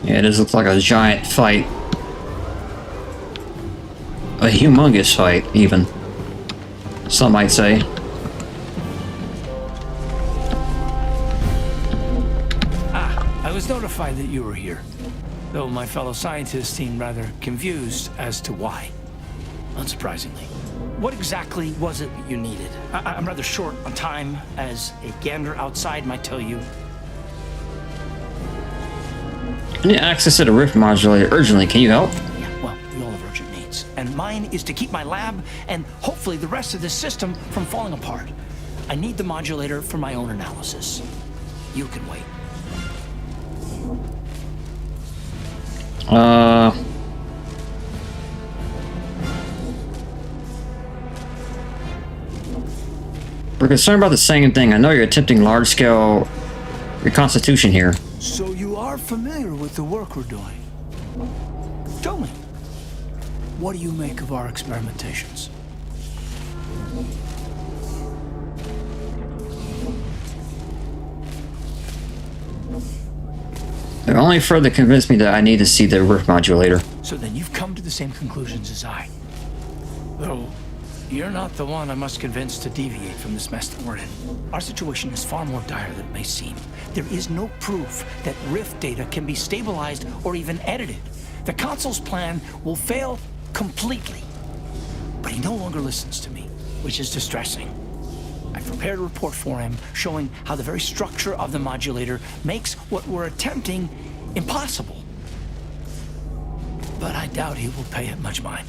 Yeah, this looks like a giant fight. A humongous fight, even. Some might say. I was notified that you were here, though my fellow scientists seemed rather confused as to why. Unsurprisingly. What exactly was it that you needed? I'm rather short on time, as a gander outside might tell you. I need access to the rift modulator urgently. Can you help? Yeah, well, we all have urgent needs. And mine is to keep my lab and hopefully the rest of this system from falling apart. I need the modulator for my own analysis. You can wait. We're concerned about the same thing. I know you're attempting large-scale reconstitution here. So you are familiar with the work we're doing? Tell me, what do you make of our experimentations? They only further convinced me that I need to see the rift modulator. So then you've come to the same conclusions as I. Though, you're not the one I must convince to deviate from this mess that we're in. Our situation is far more dire than it may seem. There is no proof that rift data can be stabilized or even edited. The Consul's plan will fail completely. But he no longer listens to me, which is distressing. I've prepared a report for him showing how the very structure of the modulator makes what we're attempting impossible. But I doubt he will pay it much mind.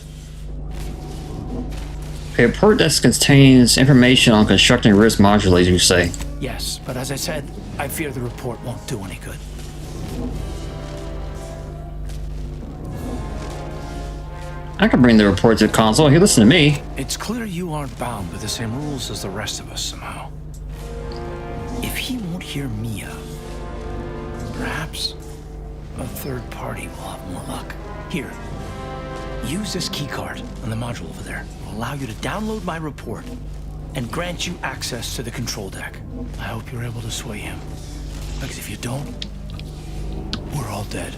A report that contains information on constructing rift modulators, you say? Yes, but as I said, I fear the report won't do any good. I can bring the report to the Consul. He listen to me. It's clear you aren't bound by the same rules as the rest of us somehow. If he won't hear me out, perhaps a third party will have more luck. Here, use this keycard on the module over there. It will allow you to download my report and grant you access to the control deck. I hope you're able to sway him. Because if you don't, we're all dead.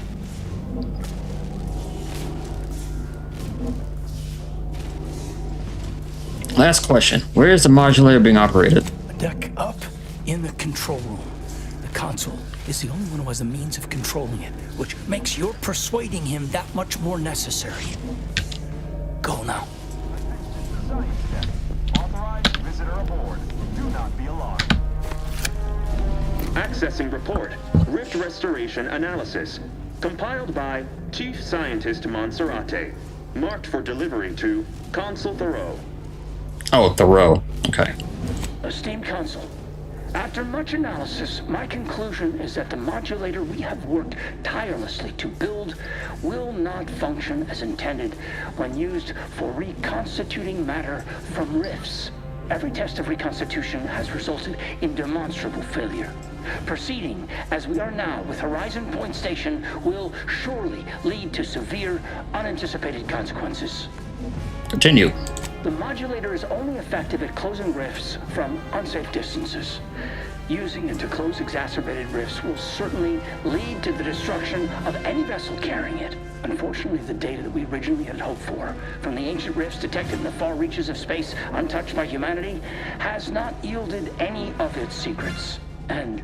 Last question. Where is the modulator being operated? A deck up in the control room. The Consul is the only one who has the means of controlling it, which makes your persuading him that much more necessary. Go now. Authorized visitor aboard. Do not be alarmed. Accessing report. Rift restoration analysis. Compiled by Chief Scientist Monserrate. Marked for delivery to Consul Thoreau. Oh, Thoreau. Okay. Esteemed Consul, after much analysis, my conclusion is that the modulator we have worked tirelessly to build will not function as intended when used for reconstituting matter from rifts. Every test of reconstitution has resulted in demonstrable failure. Proceeding as we are now with Horizon Point Station will surely lead to severe, unanticipated consequences. Continue. The modulator is only effective at closing rifts from unsafe distances. Using it to close exacerbated rifts will certainly lead to the destruction of any vessel carrying it. Unfortunately, the data that we originally had hoped for from the ancient rifts detected in the far reaches of space untouched by humanity has not yielded any of its secrets. And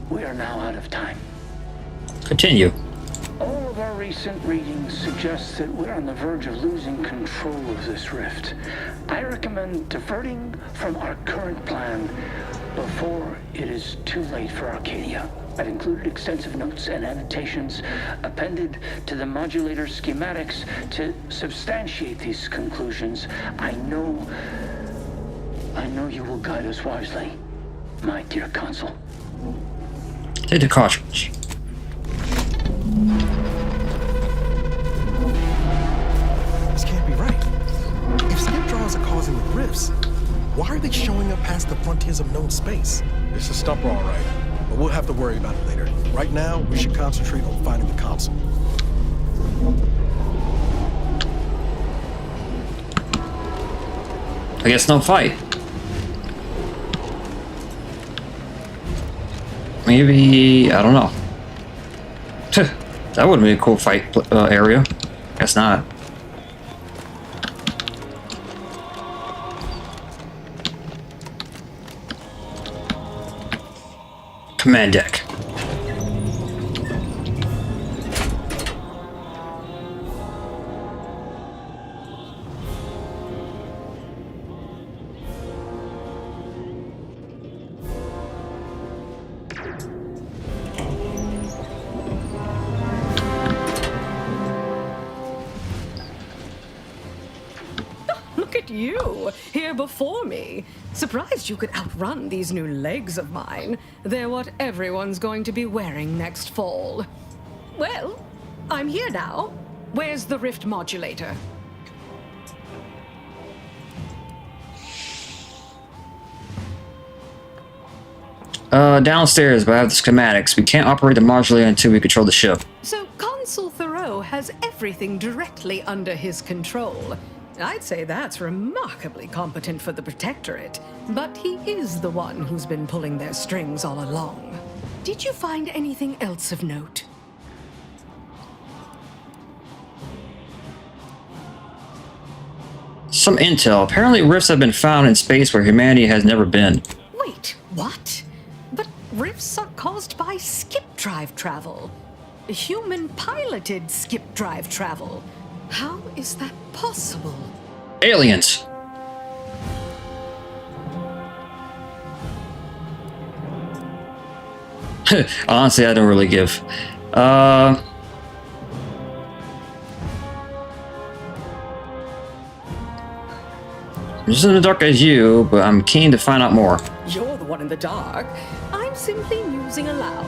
we are now out of time. Continue. All of our recent readings suggest that we're on the verge of losing control of this rift. I recommend diverting from our current plan before it is too late for Arcadia. I've included extensive notes and annotations appended to the modulator schematics to substantiate these conclusions. I know you will guide us wisely, my dear Consul. Take the cartridge. This can't be right. If skip draws are causing the rifts, why are they showing up past the frontiers of known space? It's a stumper, all right. but we'll have to worry about it later. Right now, we should concentrate on finding the console. I guess no fight. Maybe, I don't know. That would be a cool fight area. Guess not. Command deck. Look at you, here before me. Surprised you could outrun these new legs of mine. They're what everyone's going to be wearing next fall. Well, I'm here now. Where's the rift modulator? Downstairs, but I have the schematics. We can't operate the modulator until we control the ship. So Consul Thoreau has everything directly under his control. I'd say that's remarkably competent for the Protectorate, but he is the one who's been pulling their strings all along. Did you find anything else of note? Some intel. Apparently rifts have been found in space where humanity has never been. Wait, what? But rifts are caused by skip drive travel. Human-piloted skip drive travel. How is that possible? Aliens! Honestly, I don't really give. I'm just in the dark as you, but I'm keen to find out more. You're the one in the dark. I'm simply musing aloud.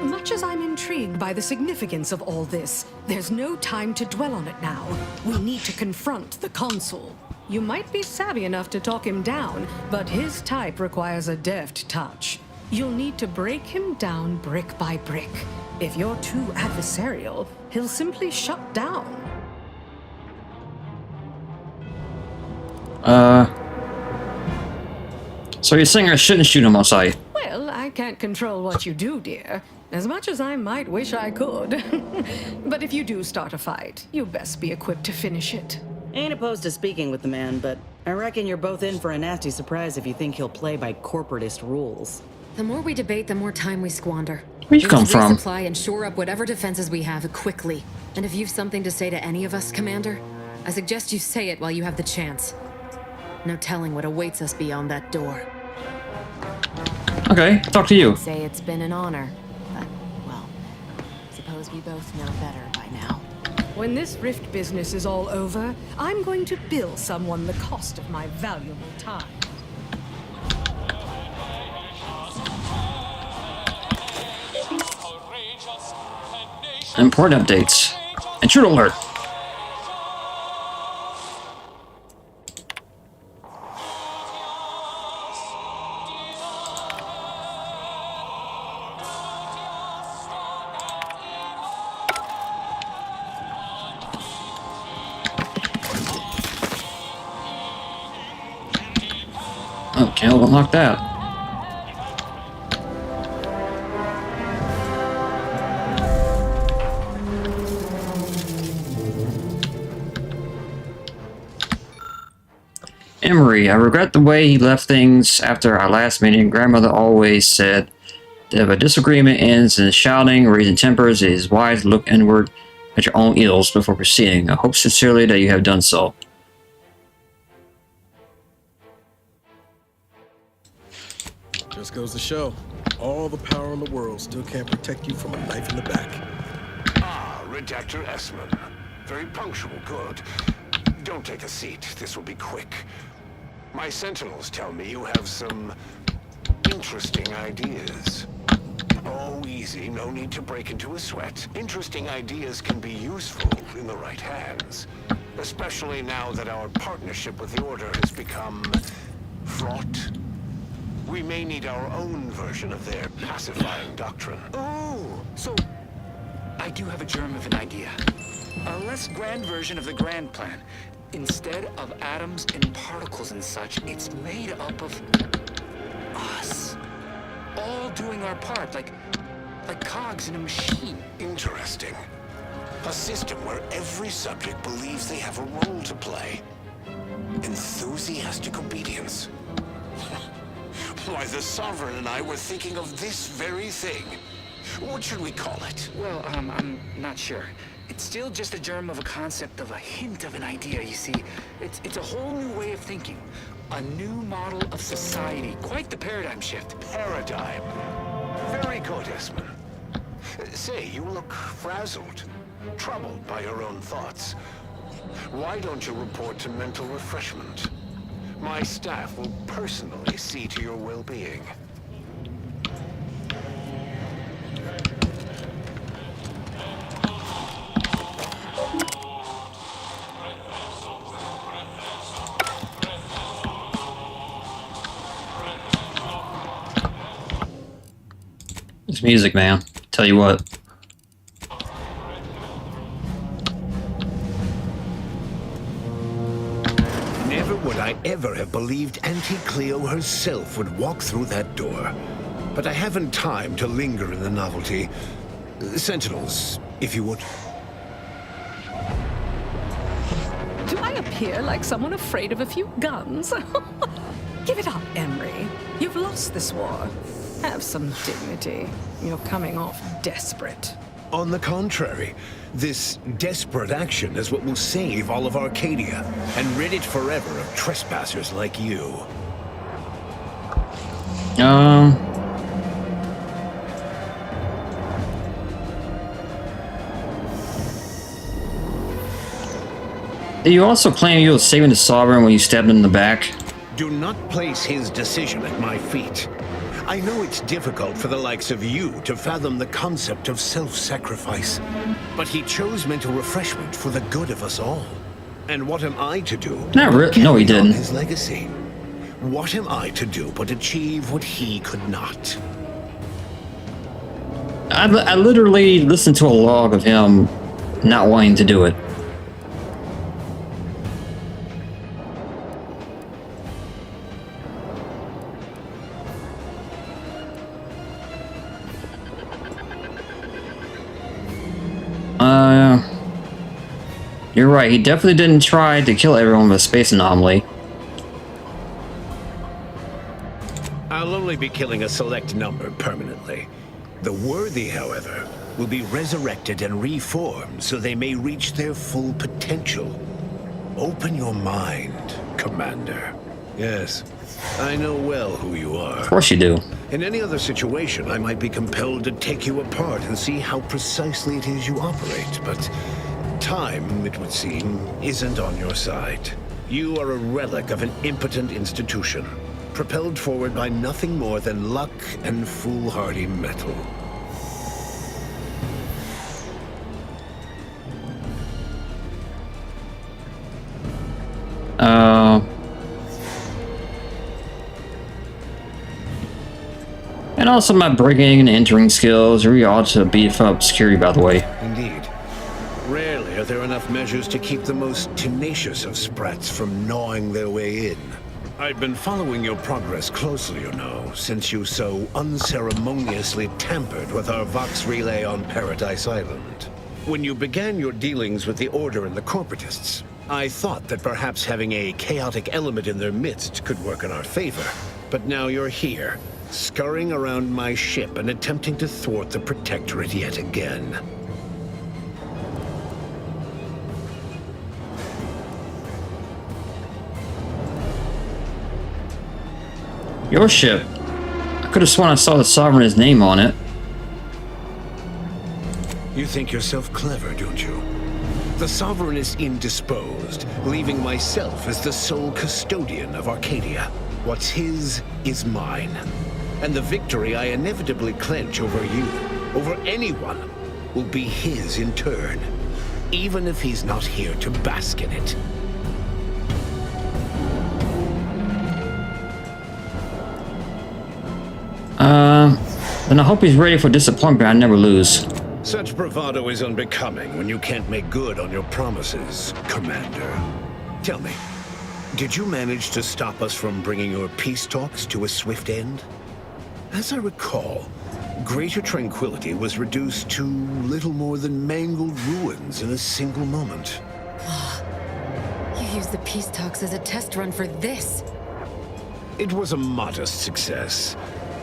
Much as I'm intrigued by the significance of all this, there's no time to dwell on it now. We need to confront the Consul. You might be savvy enough to talk him down, but his type requires a deft touch. You'll need to break him down brick by brick. If you're too adversarial, he'll simply shut down. So you're saying I shouldn't shoot him on sight? Well, I can't control what you do, dear. As much as I might wish I could. But if you do start a fight, you best be equipped to finish it. Ain't opposed to speaking with the man, but I reckon you're both in for a nasty surprise if you think he'll play by corporatist rules. The more we debate, the more time we squander. Where you come from? Resupply and shore up whatever defenses we have quickly. And if you've something to say to any of us, Commander, I suggest you say it while you have the chance. No telling what awaits us beyond that door. Okay, talk to you. Say it's been an honor, but, well, suppose we both know better by now. When this rift business is all over, I'm going to bill someone the cost of my valuable time. Important updates. Intruder alert. Oh, can't unlock that. Emery, I regret the way he left things after our last meeting. Grandmother always said that if a disagreement ends in shouting or raising tempers, it is wise to look inward at your own ills before proceeding. I hope sincerely that you have done so. Just goes to show, all the power in the world still can't protect you from a knife in the back. Ah, Redactor Esmond. Very punctual, good. Don't take a seat, this will be quick. My sentinels tell me you have some interesting ideas. Oh, easy, no need to break into a sweat. Interesting ideas can be useful in the right hands. Especially now that our partnership with the Order has become fraught. We may need our own version of their pacifying doctrine. Oh, so I do have a germ of an idea. A less grand version of the grand plan. Instead of atoms and particles and such, it's made up of us. All doing our part, like cogs in a machine. Interesting. A system where every subject believes they have a role to play. Enthusiastic obedience. Why, the Sovereign and I were thinking of this very thing. What should we call it? Well, I'm not sure. It's still just a germ of a concept, of a hint of an idea, you see. It's a whole new way of thinking. A new model of society. Quite the paradigm shift. Paradigm. Very good, Esmond. Say, you look frazzled, troubled by your own thoughts. Why don't you report to mental refreshment? My staff will personally see to your well-being. It's music, man. Tell you what. Never would I ever have believed Auntie Cleo herself would walk through that door. But I haven't time to linger in the novelty. Sentinels, if you would. Do I appear like someone afraid of a few guns? Give it up, Emery. You've lost this war. Have some dignity. You're coming off desperate. On the contrary, this desperate action is what will save all of Arcadia and rid it forever of trespassers like you. You also claim you were saving the Sovereign when you stabbed him in the back. Do not place his decision at my feet. I know it's difficult for the likes of you to fathom the concept of self-sacrifice, but he chose mental refreshment for the good of us all. And what am I to do? Not really. No, he didn't. His legacy. What am I to do but achieve what he could not? I literally listened to a log of him not wanting to do it. You're right, he definitely didn't try to kill everyone with a space anomaly. I'll only be killing a select number permanently. The worthy, however, will be resurrected and reformed so they may reach their full potential. Open your mind, Commander. Yes, I know well who you are. Of course you do. In any other situation, I might be compelled to take you apart and see how precisely it is you operate, but time, it would seem, isn't on your side. You are a relic of an impotent institution, propelled forward by nothing more than luck and foolhardy metal. And also my breaking and entering skills really ought to beef up security, by the way. Indeed. Rarely are there enough measures to keep the most tenacious of sprats from gnawing their way in. I've been following your progress closely, you know, since you so unceremoniously tampered with our Vox relay on Paradise Island. When you began your dealings with the Order and the Corporatists, I thought that perhaps having a chaotic element in their midst could work in our favor. But now you're here, scurrying around my ship and attempting to thwart the Protectorate yet again. Your ship. I could have sworn I saw the Sovereign's name on it. You think yourself clever, don't you? The Sovereign is indisposed, leaving myself as the sole custodian of Arcadia. What's his is mine. And the victory I inevitably clench over you, over anyone, will be his in turn, even if he's not here to bask in it. Then I hope he's ready for disappointment I never lose. Such bravado is unbecoming when you can't make good on your promises, Commander. Tell me, did you manage to stop us from bringing your peace talks to a swift end? As I recall, Greater Tranquility was reduced to little more than mangled ruins in a single moment. You used the peace talks as a test run for this. It was a modest success.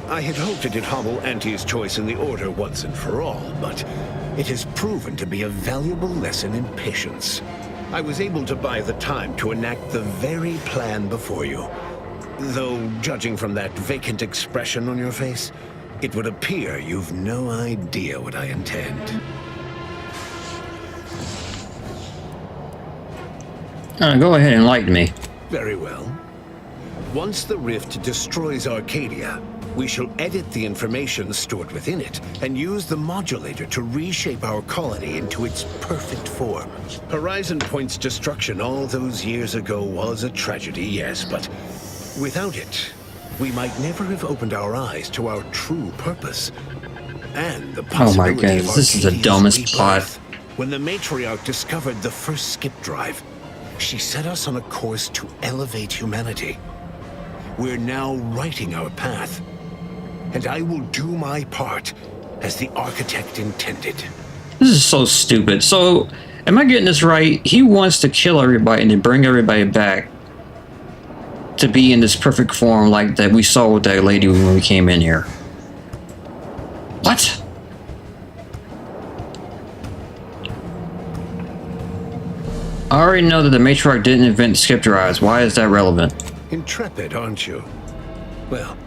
I had hoped it'd hobble Auntie's choice in the Order once and for all, but it has proven to be a valuable lesson in patience. I was able to buy the time to enact the very plan before you. Though, judging from that vacant expression on your face, it would appear you've no idea what I intend. Go ahead and enlighten me. Very well. Once the rift destroys Arcadia, we shall edit the information stored within it and use the modulator to reshape our colony into its perfect form. Horizon Point's destruction all those years ago was a tragedy, yes, but without it, we might never have opened our eyes to our true purpose. And the possibility oh my goodness, of this is the dumbest plot. When the Matriarch discovered the first skip drive, she set us on a course to elevate humanity. We're now writing our path, and I will do my part as the architect intended. This is so stupid. So, am I getting this right? He wants to kill everybody and then bring everybody back to be in this perfect form like that we saw with that lady when we came in here. What? I already know that the Matriarch didn't invent skip drives. Why is that relevant? Intrepid, aren't you? Well,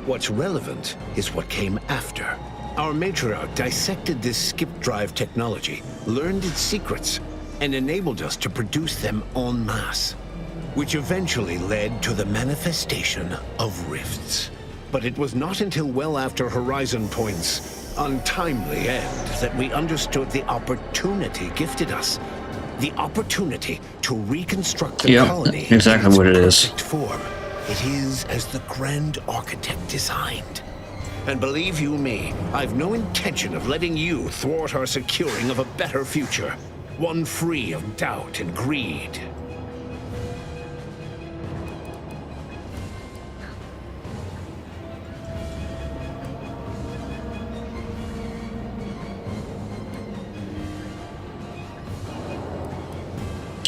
what's relevant is what came after. Our Matriarch dissected this skip drive technology, learned its secrets, and enabled us to produce them en masse, which eventually led to the manifestation of rifts. But it was not until well after Horizon Point's untimely end that we understood the opportunity gifted us. The opportunity to reconstruct the colony. Exactly what it is. Form. It is as the Grand Architect designed. And believe you me, I've no intention of letting you thwart our securing of a better future. One free of doubt and greed.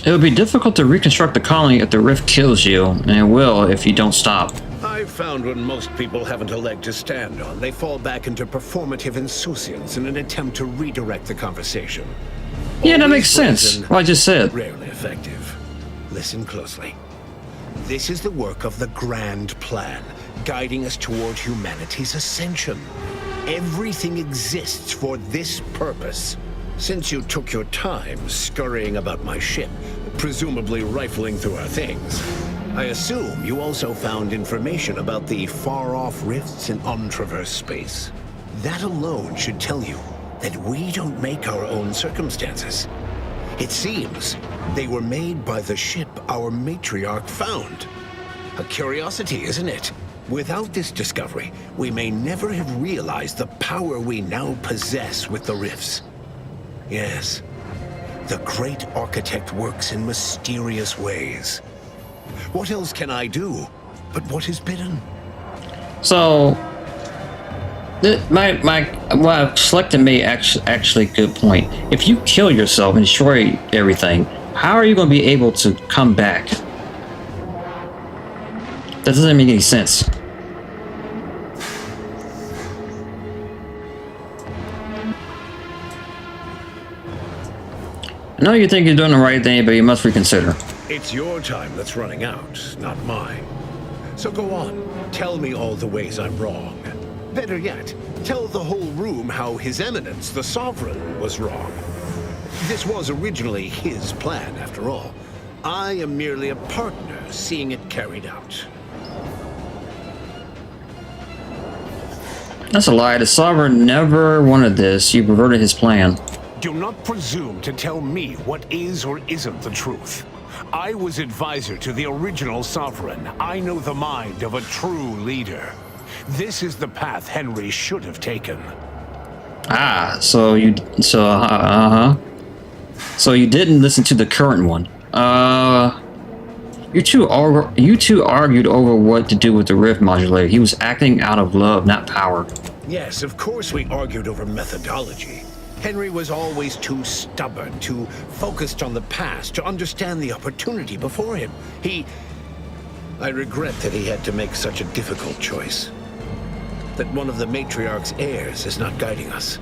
It would be difficult to reconstruct the colony if the rift kills you, and it will if you don't stop. I've found when most people haven't a leg to stand on, they fall back into performative insouciance in an attempt to redirect the conversation. Yeah, that makes sense. What I just said. Rarely effective. Listen closely. This is the work of the Grand Plan, guiding us toward humanity's ascension. Everything exists for this purpose. Since you took your time scurrying about my ship, presumably rifling through our things, I assume you also found information about the far-off rifts in untraversed space. That alone should tell you that we don't make our own circumstances. It seems they were made by the ship our Matriarch found. A curiosity, isn't it? Without this discovery, we may never have realized the power we now possess with the rifts. Yes, the Great Architect works in mysterious ways. What else can I do but what is bidden? So, what selected me actually good point. If you kill yourself and destroy everything, how are you going to be able to come back? That doesn't make any sense. I know you think you're doing the right thing, but you must reconsider. It's your time that's running out, not mine. So go on, tell me all the ways I'm wrong. Better yet, tell the whole room how His Eminence, the Sovereign, was wrong. This was originally his plan, after all. I am merely a partner seeing it carried out. That's a lie. The Sovereign never wanted this. You perverted his plan. Do not presume to tell me what is or isn't the truth. I was advisor to the original Sovereign. I know the mind of a true leader. This is the path Henry should have taken. Ah, so you didn't listen to the current one. You two argued over what to do with the rift modulator. He was acting out of love, not power. Yes, of course we argued over methodology. Henry was always too stubborn, too focused on the past to understand the opportunity before him. I regret that he had to make such a difficult choice. That one of the Matriarch's heirs is not guiding us.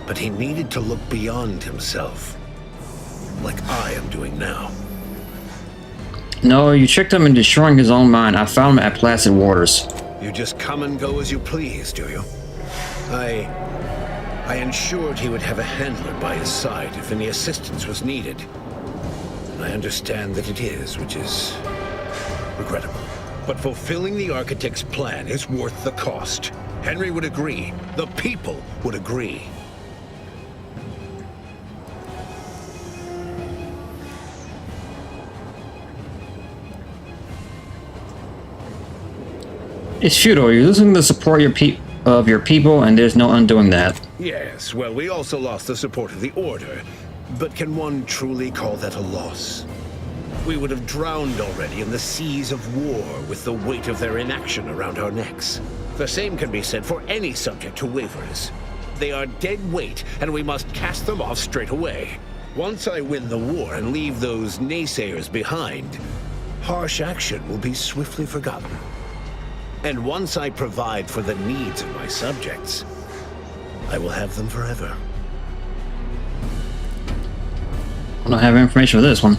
But he needed to look beyond himself, like I am doing now. No, you tricked him into destroying his own mind. I found him at Placid Waters. You just come and go as you please, do you? I ensured he would have a handler by his side if any assistance was needed. I understand that it is, which is regrettable. But fulfilling the Architect's plan is worth the cost. Henry would agree. The people would agree. It's futile. You're losing the support of your people, and there's no undoing that. Yes, well, we also lost the support of the Order. But can one truly call that a loss? We would have drowned already in the seas of war with the weight of their inaction around our necks. The same can be said for any subject who wavers. They are dead weight, and we must cast them off straight away. Once I win the war and leave those naysayers behind, harsh action will be swiftly forgotten. And once I provide for the needs of my subjects, I will have them forever. I don't have information for this one.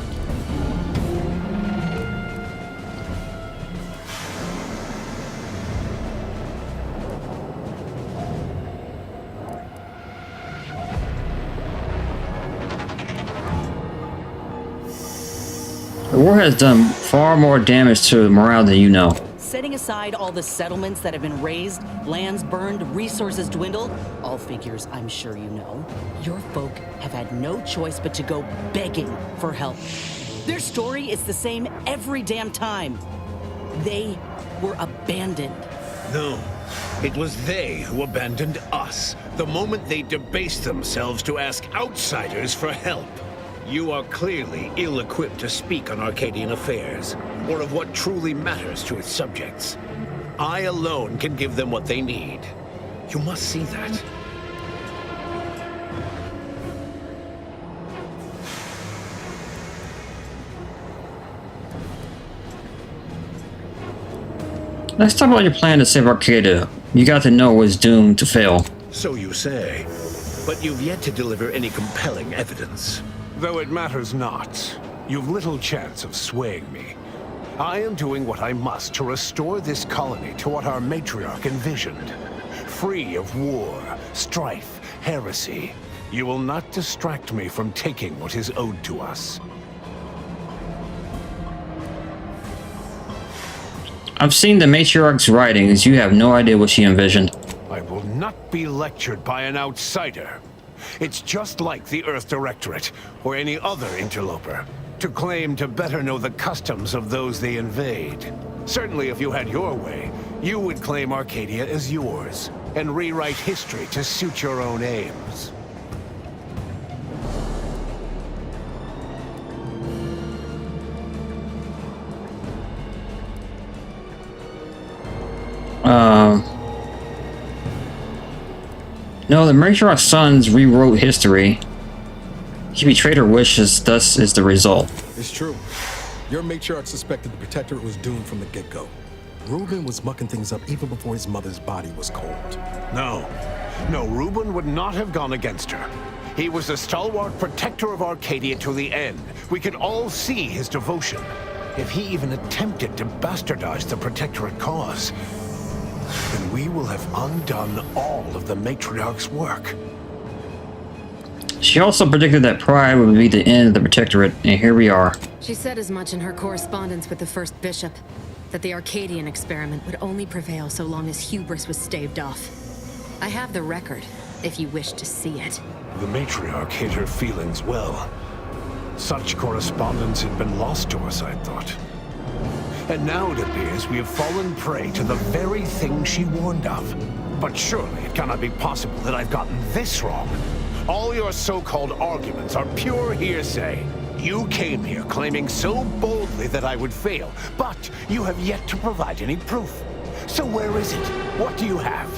The war has done far more damage to morale than you know. Setting aside all the settlements that have been razed, lands burned, resources dwindled, all figures I'm sure you know, your folk have had no choice but to go begging for help. Their story is the same every damn time. They were abandoned. No, it was they who abandoned us, the moment they debased themselves to ask outsiders for help. You are clearly ill-equipped to speak on Arcadian affairs, or of what truly matters to its subjects. I alone can give them what they need. You must see that. Let's talk about your plan to save Arcadia. You got to know it was doomed to fail. So you say, but you've yet to deliver any compelling evidence. Though it matters not, you've little chance of swaying me. I am doing what I must to restore this colony to what our matriarch envisioned. Free of war, strife, heresy. You will not distract me from taking what is owed to us. I've seen the matriarch's writings. You have no idea what she envisioned. I will not be lectured by an outsider. It's just like the Earth Directorate, or any other interloper, to claim to better know the customs of those they invade. Certainly if you had your way, you would claim Arcadia as yours, and rewrite history to suit your own aims. No, the matriarch's sons rewrote history. He betrayed her wishes, thus is the result. It's true. Your matriarch suspected the Protectorate was doomed from the get-go. Reuben was mucking things up even before his mother's body was cold. No, Reuben would not have gone against her. He was a stalwart protector of Arcadia to the end. We could all see his devotion. If he even attempted to bastardize the Protectorate cause, then we will have undone all of the Matriarch's work. She also predicted that pride would be the end of the Protectorate, and here we are. She said as much in her correspondence with the first bishop, that the Arcadian experiment would only prevail so long as hubris was staved off. I have the record, if you wish to see it. The Matriarch hid her feelings well. Such correspondence had been lost to us, I thought. And now it appears we have fallen prey to the very thing she warned of. But surely it cannot be possible that I've gotten this wrong. All your so-called arguments are pure hearsay. You came here claiming so boldly that I would fail, but you have yet to provide any proof. So where is it? What do you have?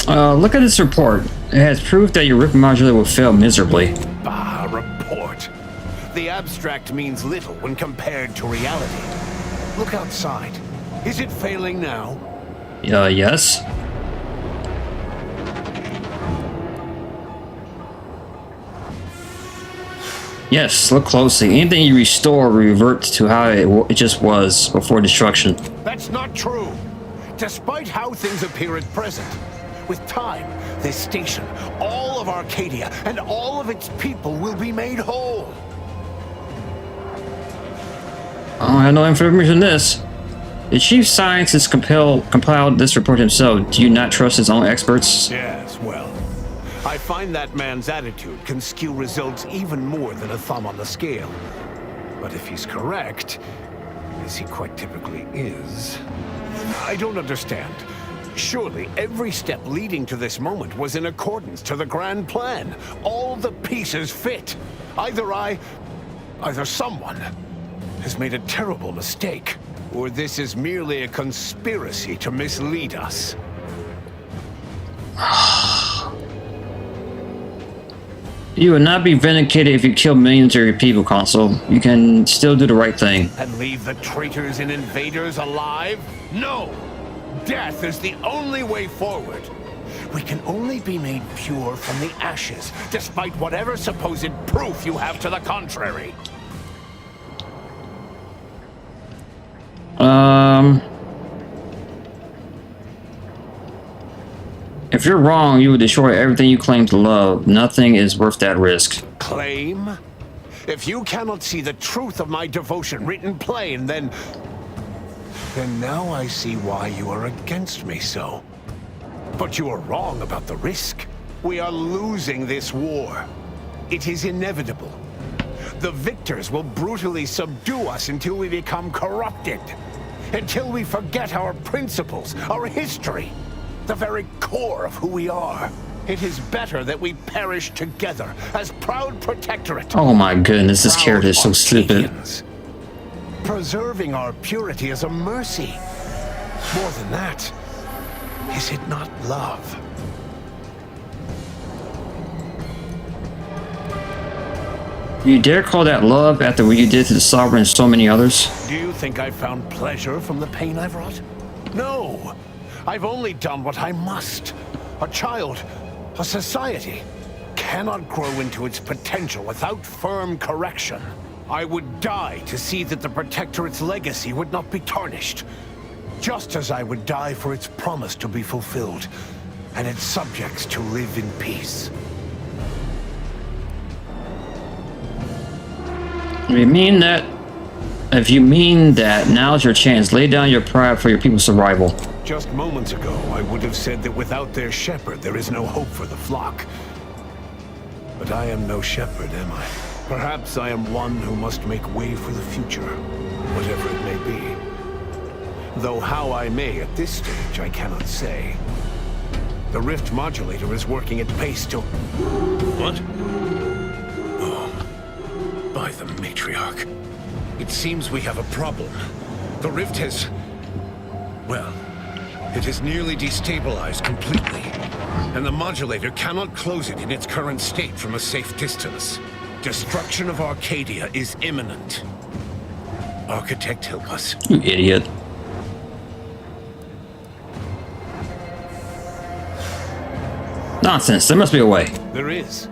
Look at this report. It has proof that your rift modulator will fail miserably. Bah, report. The abstract means little when compared to reality. Look outside. Is it failing now? Yes. Yes, look closely. Anything you restore reverts to how it just was before destruction. That's not true. Despite how things appear at present, with time, this station, all of Arcadia, and all of its people will be made whole. I have no information on this. The chief scientist compiled this report himself. Do you not trust his own experts? Yes, well, I find that man's attitude can skew results even more than a thumb on the scale. But if he's correct, as he quite typically is, I don't understand. Surely every step leading to this moment was in accordance to the grand plan. All the pieces fit. Either someone has made a terrible mistake, or this is merely a conspiracy to mislead us. You will not be vindicated if you kill millions of your people, Consul. You can still do the right thing. And leave the traitors and invaders alive? No! Death is the only way forward. We can only be made pure from the ashes, despite whatever supposed proof you have to the contrary. If you're wrong, you will destroy everything you claim to love. Nothing is worth that risk. Claim? If you cannot see the truth of my devotion written plain, then now I see why you are against me so. But you are wrong about the risk. We are losing this war. It is inevitable. The victors will brutally subdue us until we become corrupted. Until we forget our principles, our history, the very core of who we are. It is better that we perish together as proud protectorate. Oh my goodness, this character is so stupid. Preserving our purity is a mercy. More than that, is it not love? You dare call that love after what you did to the Sovereign and so many others? Do you think I found pleasure from the pain I've wrought? No! I've only done what I must. A child, a society, cannot grow into its potential without firm correction. I would die to see that the Protectorate's legacy would not be tarnished. Just as I would die for its promise to be fulfilled, and its subjects to live in peace. If you mean that, now's your chance. Lay down your pride for your people's survival. Just moments ago, I would have said that without their shepherd, there is no hope for the flock. But I am no shepherd, am I? Perhaps I am one who must make way for the future, whatever it may be. Though how I may at this stage, I cannot say. The rift modulator is working at pace to... What? Oh, by the matriarch. It seems we have a problem. The rift has... well, it has nearly destabilized completely. And the modulator cannot close it in its current state from a safe distance. Destruction of Arcadia is imminent. Architect, help us. You idiot. Nonsense, there must be a way. There is.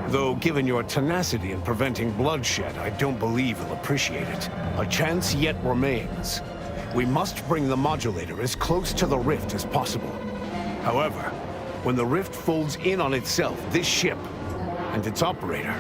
Though, given your tenacity in preventing bloodshed, I don't believe you'll appreciate it. A chance yet remains. We must bring the modulator as close to the rift as possible. However, when the rift folds in on itself, this ship and its operator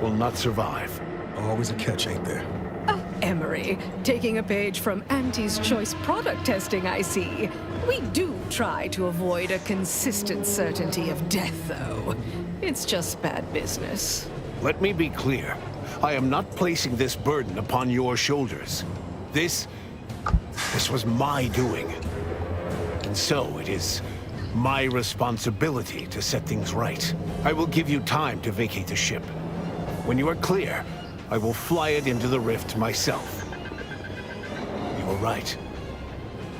will not survive. Always a catch, ain't there? Oh, Emery, taking a page from Auntie's Choice product testing, I see. We do try to avoid a consistent certainty of death, though. It's just bad business. Let me be clear. I am not placing this burden upon your shoulders. This was my doing. And so it is my responsibility to set things right. I will give you time to vacate the ship. When you are clear, I will fly it into the rift myself. You are right.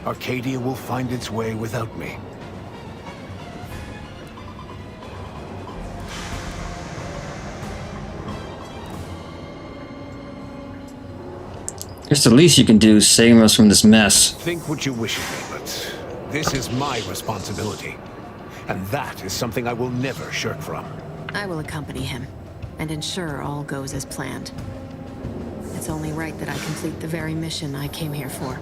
Arcadia will find its way without me. It's the least you can do, saving us from this mess. Think what you wish of me, but this is my responsibility. And that is something I will never shirk from. I will accompany him and ensure all goes as planned. It's only right that I complete the very mission I came here for.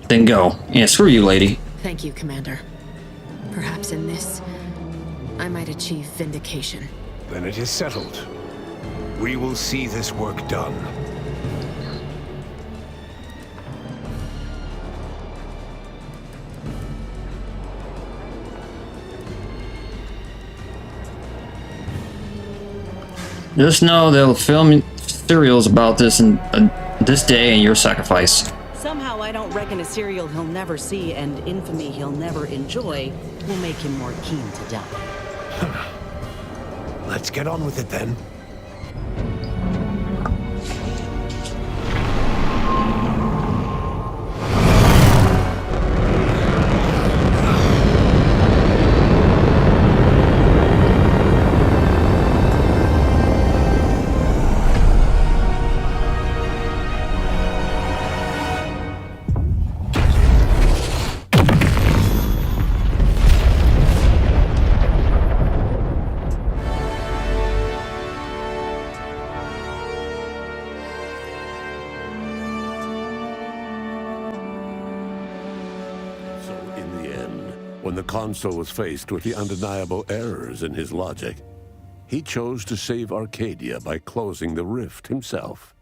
Then go. Yeah, screw you, lady. Thank you, Commander. Perhaps in this, I might achieve vindication. Then it is settled. We will see this work done. Just know they'll film serials about this and this day and your sacrifice. Somehow I don't reckon a serial he'll never see and infamy he'll never enjoy will make him more keen to die. Let's get on with it then. When the Consul was faced with the undeniable errors in his logic, he chose to save Arcadia by closing the rift himself.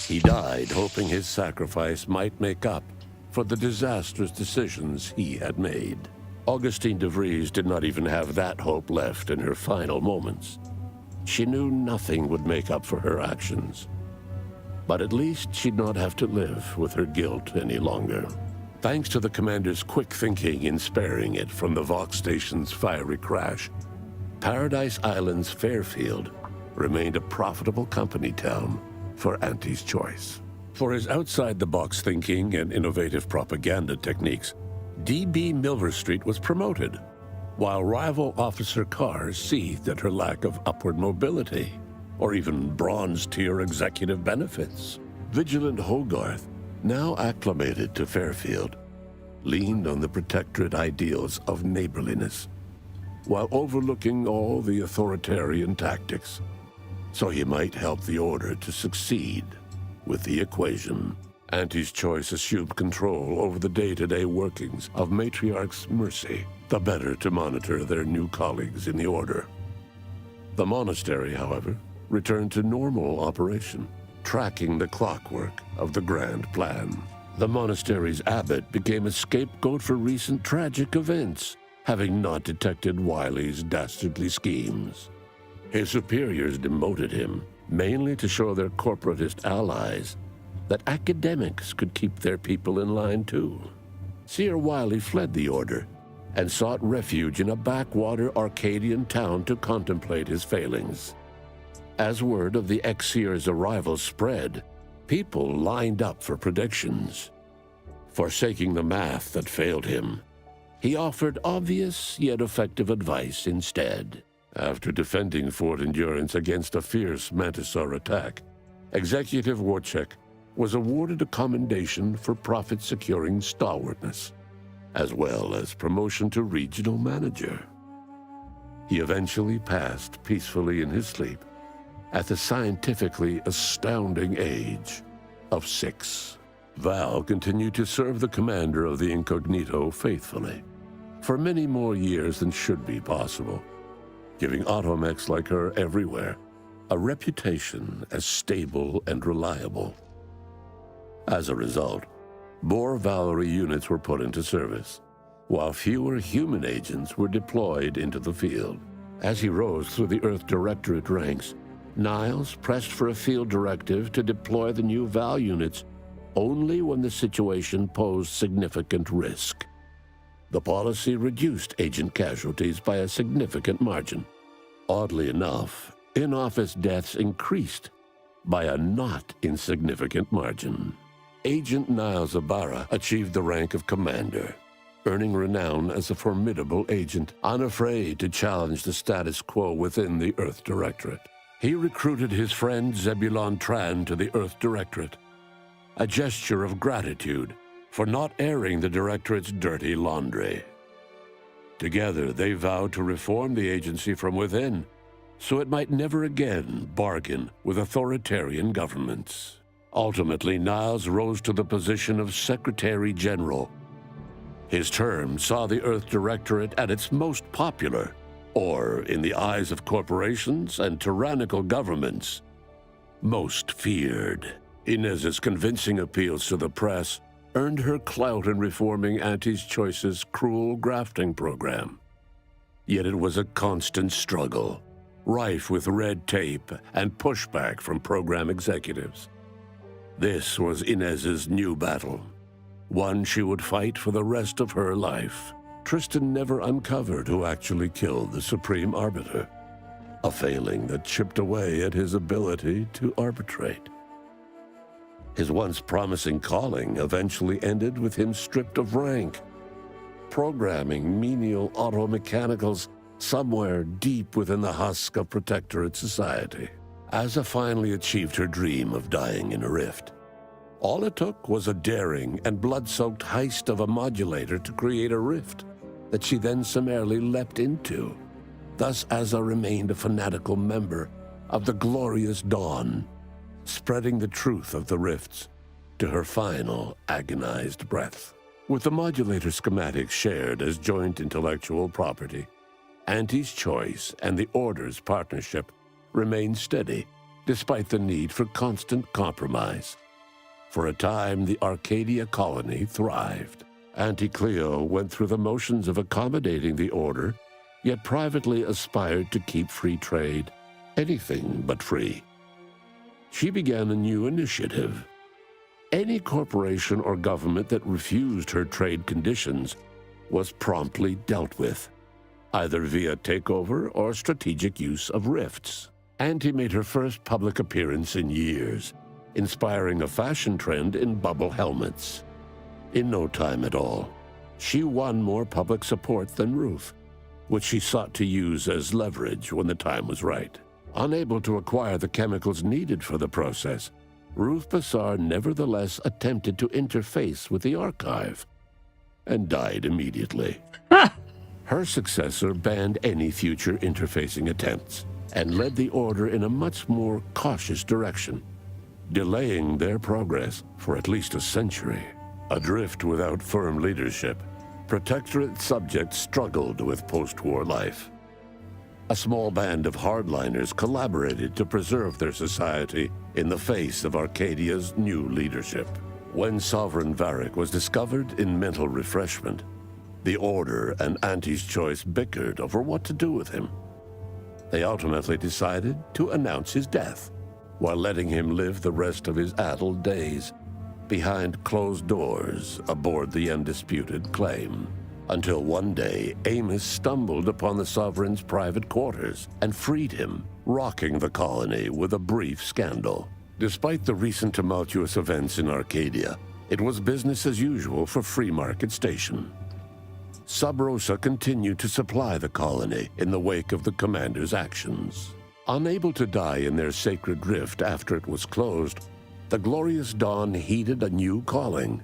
He died hoping his sacrifice might make up for the disastrous decisions he had made. Augustine de Vries did not even have that hope left in her final moments. She knew nothing would make up for her actions. But at least she'd not have to live with her guilt any longer. Thanks to the Commander's quick thinking in sparing it from the Vox Station's fiery crash, Paradise Island's Fairfield remained a profitable company town for Auntie's Choice. For his outside-the-box thinking and innovative propaganda techniques, D.B. Milverstreet was promoted, while rival Officer Carr seethed at her lack of upward mobility, or even bronze-tier executive benefits. Vigilant Hogarth, now acclimated to Fairfield, leaned on the Protectorate ideals of neighborliness, while overlooking all the authoritarian tactics, so he might help the Order to succeed with the equation. Auntie's Choice assumed control over the day-to-day workings of Matriarch's Mercy, the better to monitor their new colleagues in the Order. The monastery, however, returned to normal operation, tracking the clockwork of the grand plan. The monastery's abbot became a scapegoat for recent tragic events, having not detected Wiley's dastardly schemes. His superiors demoted him, mainly to show their corporatist allies that academics could keep their people in line too. Seer Wiley fled the Order and sought refuge in a backwater Arcadian town to contemplate his failings. As word of the ex-seer's arrival spread, people lined up for predictions. Forsaking the math that failed him, he offered obvious yet effective advice instead. After defending Fort Endurance against a fierce Mantisaur attack, Executive Warchek was awarded a commendation for profit-securing stalwartness, as well as promotion to regional manager. He eventually passed peacefully in his sleep at the scientifically astounding age of 6. Val continued to serve the commander of the Incognito faithfully for many more years than should be possible, giving automechs like her everywhere a reputation as stable and reliable. As a result, more Valerie units were put into service, while fewer human agents were deployed into the field. As he rose through the Earth Directorate ranks, Niles pressed for a field directive to deploy the new VAL units only when the situation posed significant risk. The policy reduced agent casualties by a significant margin. Oddly enough, in-office deaths increased by a not insignificant margin. Agent Niles Ibarra achieved the rank of commander, earning renown as a formidable agent, unafraid to challenge the status quo within the Earth Directorate. He recruited his friend Zebulon Tran to the Earth Directorate, a gesture of gratitude for not airing the Directorate's dirty laundry. Together, they vowed to reform the agency from within, so it might never again bargain with authoritarian governments. Ultimately, Niles rose to the position of Secretary General. His term saw the Earth Directorate at its most popular, or, in the eyes of corporations and tyrannical governments, most feared. Inez's convincing appeals to the press earned her clout in reforming Auntie's Choice's cruel grafting program. Yet it was a constant struggle, rife with red tape and pushback from program executives. This was Inez's new battle, one she would fight for the rest of her life. Tristan never uncovered who actually killed the Supreme Arbiter, a failing that chipped away at his ability to arbitrate. His once promising calling eventually ended with him stripped of rank, programming menial auto-mechanicals somewhere deep within the husk of Protectorate society. Asa finally achieved her dream of dying in a rift. All it took was a daring and blood-soaked heist of a modulator to create a rift that she then summarily leapt into. Thus Asa remained a fanatical member of the Glorious Dawn, spreading the truth of the rifts to her final agonized breath. With the modulator schematics shared as joint intellectual property, Auntie's Choice and the Order's partnership remained steady, despite the need for constant compromise. For a time, the Arcadia colony thrived. Auntie Cleo went through the motions of accommodating the Order, yet privately aspired to keep free trade, anything but free. She began a new initiative. Any corporation or government that refused her trade conditions was promptly dealt with, either via takeover or strategic use of rifts. Auntie made her first public appearance in years, inspiring a fashion trend in bubble helmets. In no time at all, she won more public support than Ruth, which she sought to use as leverage when the time was right. Unable to acquire the chemicals needed for the process, Ruth Bassar nevertheless attempted to interface with the archive and died immediately. Her successor banned any future interfacing attempts and led the Order in a much more cautious direction, delaying their progress for at least a century. Adrift without firm leadership, Protectorate subjects struggled with post-war life. A small band of hardliners collaborated to preserve their society in the face of Arcadia's new leadership. When Sovereign Varric was discovered in mental refreshment, the Order and Auntie's Choice bickered over what to do with him. They ultimately decided to announce his death, while letting him live the rest of his addled days behind closed doors aboard the Undisputed Claim. Until one day, Amos stumbled upon the Sovereign's private quarters and freed him, rocking the colony with a brief scandal. Despite the recent tumultuous events in Arcadia, it was business as usual for Free Market Station. Sub Rosa continued to supply the colony in the wake of the commander's actions. Unable to die in their sacred rift after it was closed, the Glorious Dawn heeded a new calling,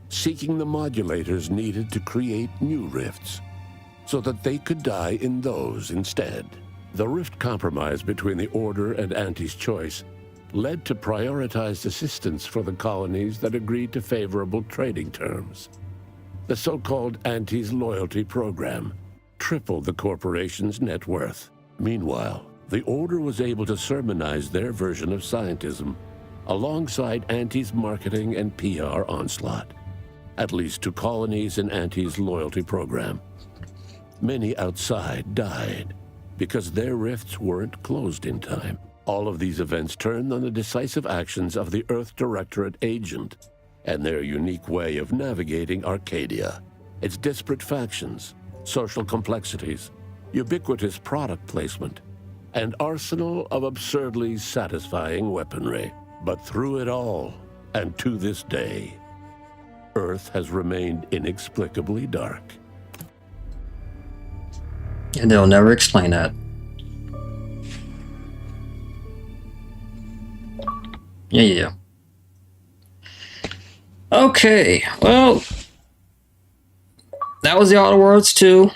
seeking the modulators needed to create new rifts, so that they could die in those instead. The rift compromise between the Order and Auntie's Choice led to prioritized assistance for the colonies that agreed to favorable trading terms. The so-called Auntie's Loyalty Program tripled the corporation's net worth. Meanwhile, the Order was able to sermonize their version of scientism alongside Auntie's marketing and PR onslaught, at least to colonies in Auntie's Loyalty Program. Many outside died, because their rifts weren't closed in time. All of these events turned on the decisive actions of the Earth Directorate agent and their unique way of navigating Arcadia. Its disparate factions, social complexities, ubiquitous product placement, and arsenal of absurdly satisfying weaponry. But through it all, and to this day, Earth has remained inexplicably dark. And they'll never explain that. Yeah. Okay, well, that was the Outer Worlds 2.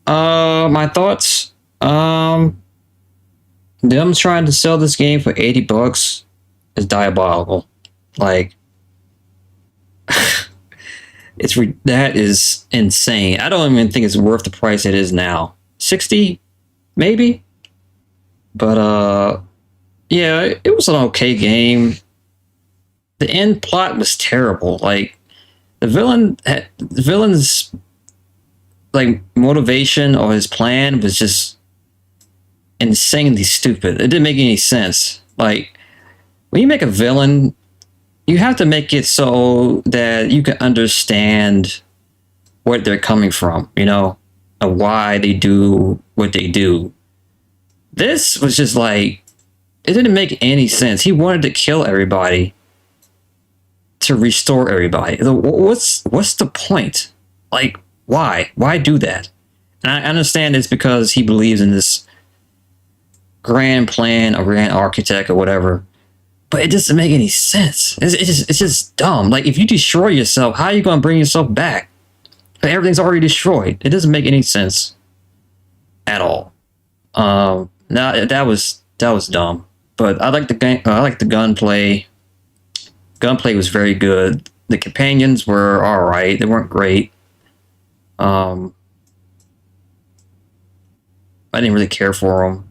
My thoughts. Them trying to sell this game for $80 is diabolical. Like, that is insane. I don't even think it's worth the price it is now. 60, maybe. But yeah, it was an okay game. The end plot was terrible. Like, the villain's like motivation or his plan was just insanely stupid. It didn't make any sense. Like, when you make a villain, you have to make it so that you can understand where they're coming from, you know, and why they do what they do. This was just like, it didn't make any sense. He wanted to kill everybody to restore everybody. What's the point? Like, why? Why do that? And I understand it's because he believes in this grand plan or grand architect or whatever, but it doesn't make any sense. It's just dumb. Like, if you destroy yourself, how are you going to bring yourself back? Everything's already destroyed. It doesn't make any sense at all. No, that was dumb. But I like the game. I like the gunplay. Gunplay was very good. The companions were all right. They weren't great. I didn't really care for them.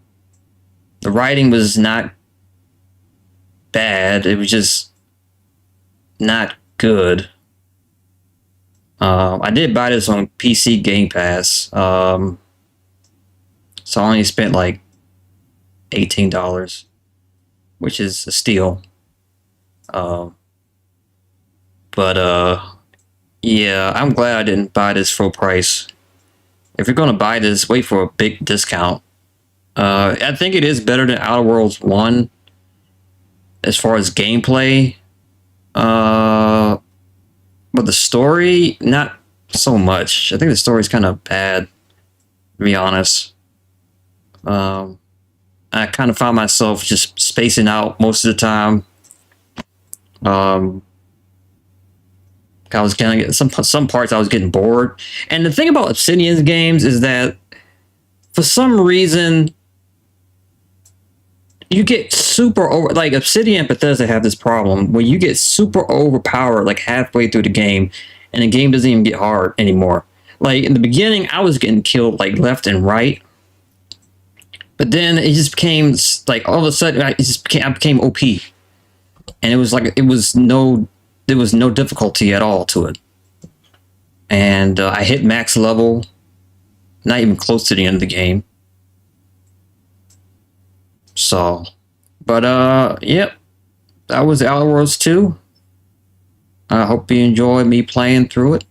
The writing was not bad. It was just not good. I did buy this on PC Game Pass. So I only spent like $18, which is a steal. Yeah, I'm glad I didn't buy this full price. If you're going to buy this, wait for a big discount. I think it is better than Outer Worlds 1 as far as gameplay. But the story, not so much. I think the story's kind of bad, to be honest. I kind of found myself just spacing out most of the time. I was kind of some parts I was getting bored. And the thing about Obsidian's games is that for some reason you get super over, like Obsidian and Bethesda have this problem where you get super overpowered like halfway through the game and the game doesn't even get hard anymore. Like in the beginning I was getting killed like left and right. But then it just became like all of a sudden I became OP. And it was like there was no difficulty at all to it. And I hit max level, not even close to the end of the game. So, but yep, that was Outer Worlds 2. I hope you enjoyed me playing through it.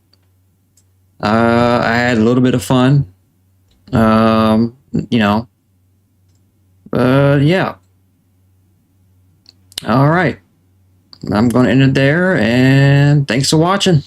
I had a little bit of fun. You know. Yeah. All right. I'm going to end it there, and thanks for watching.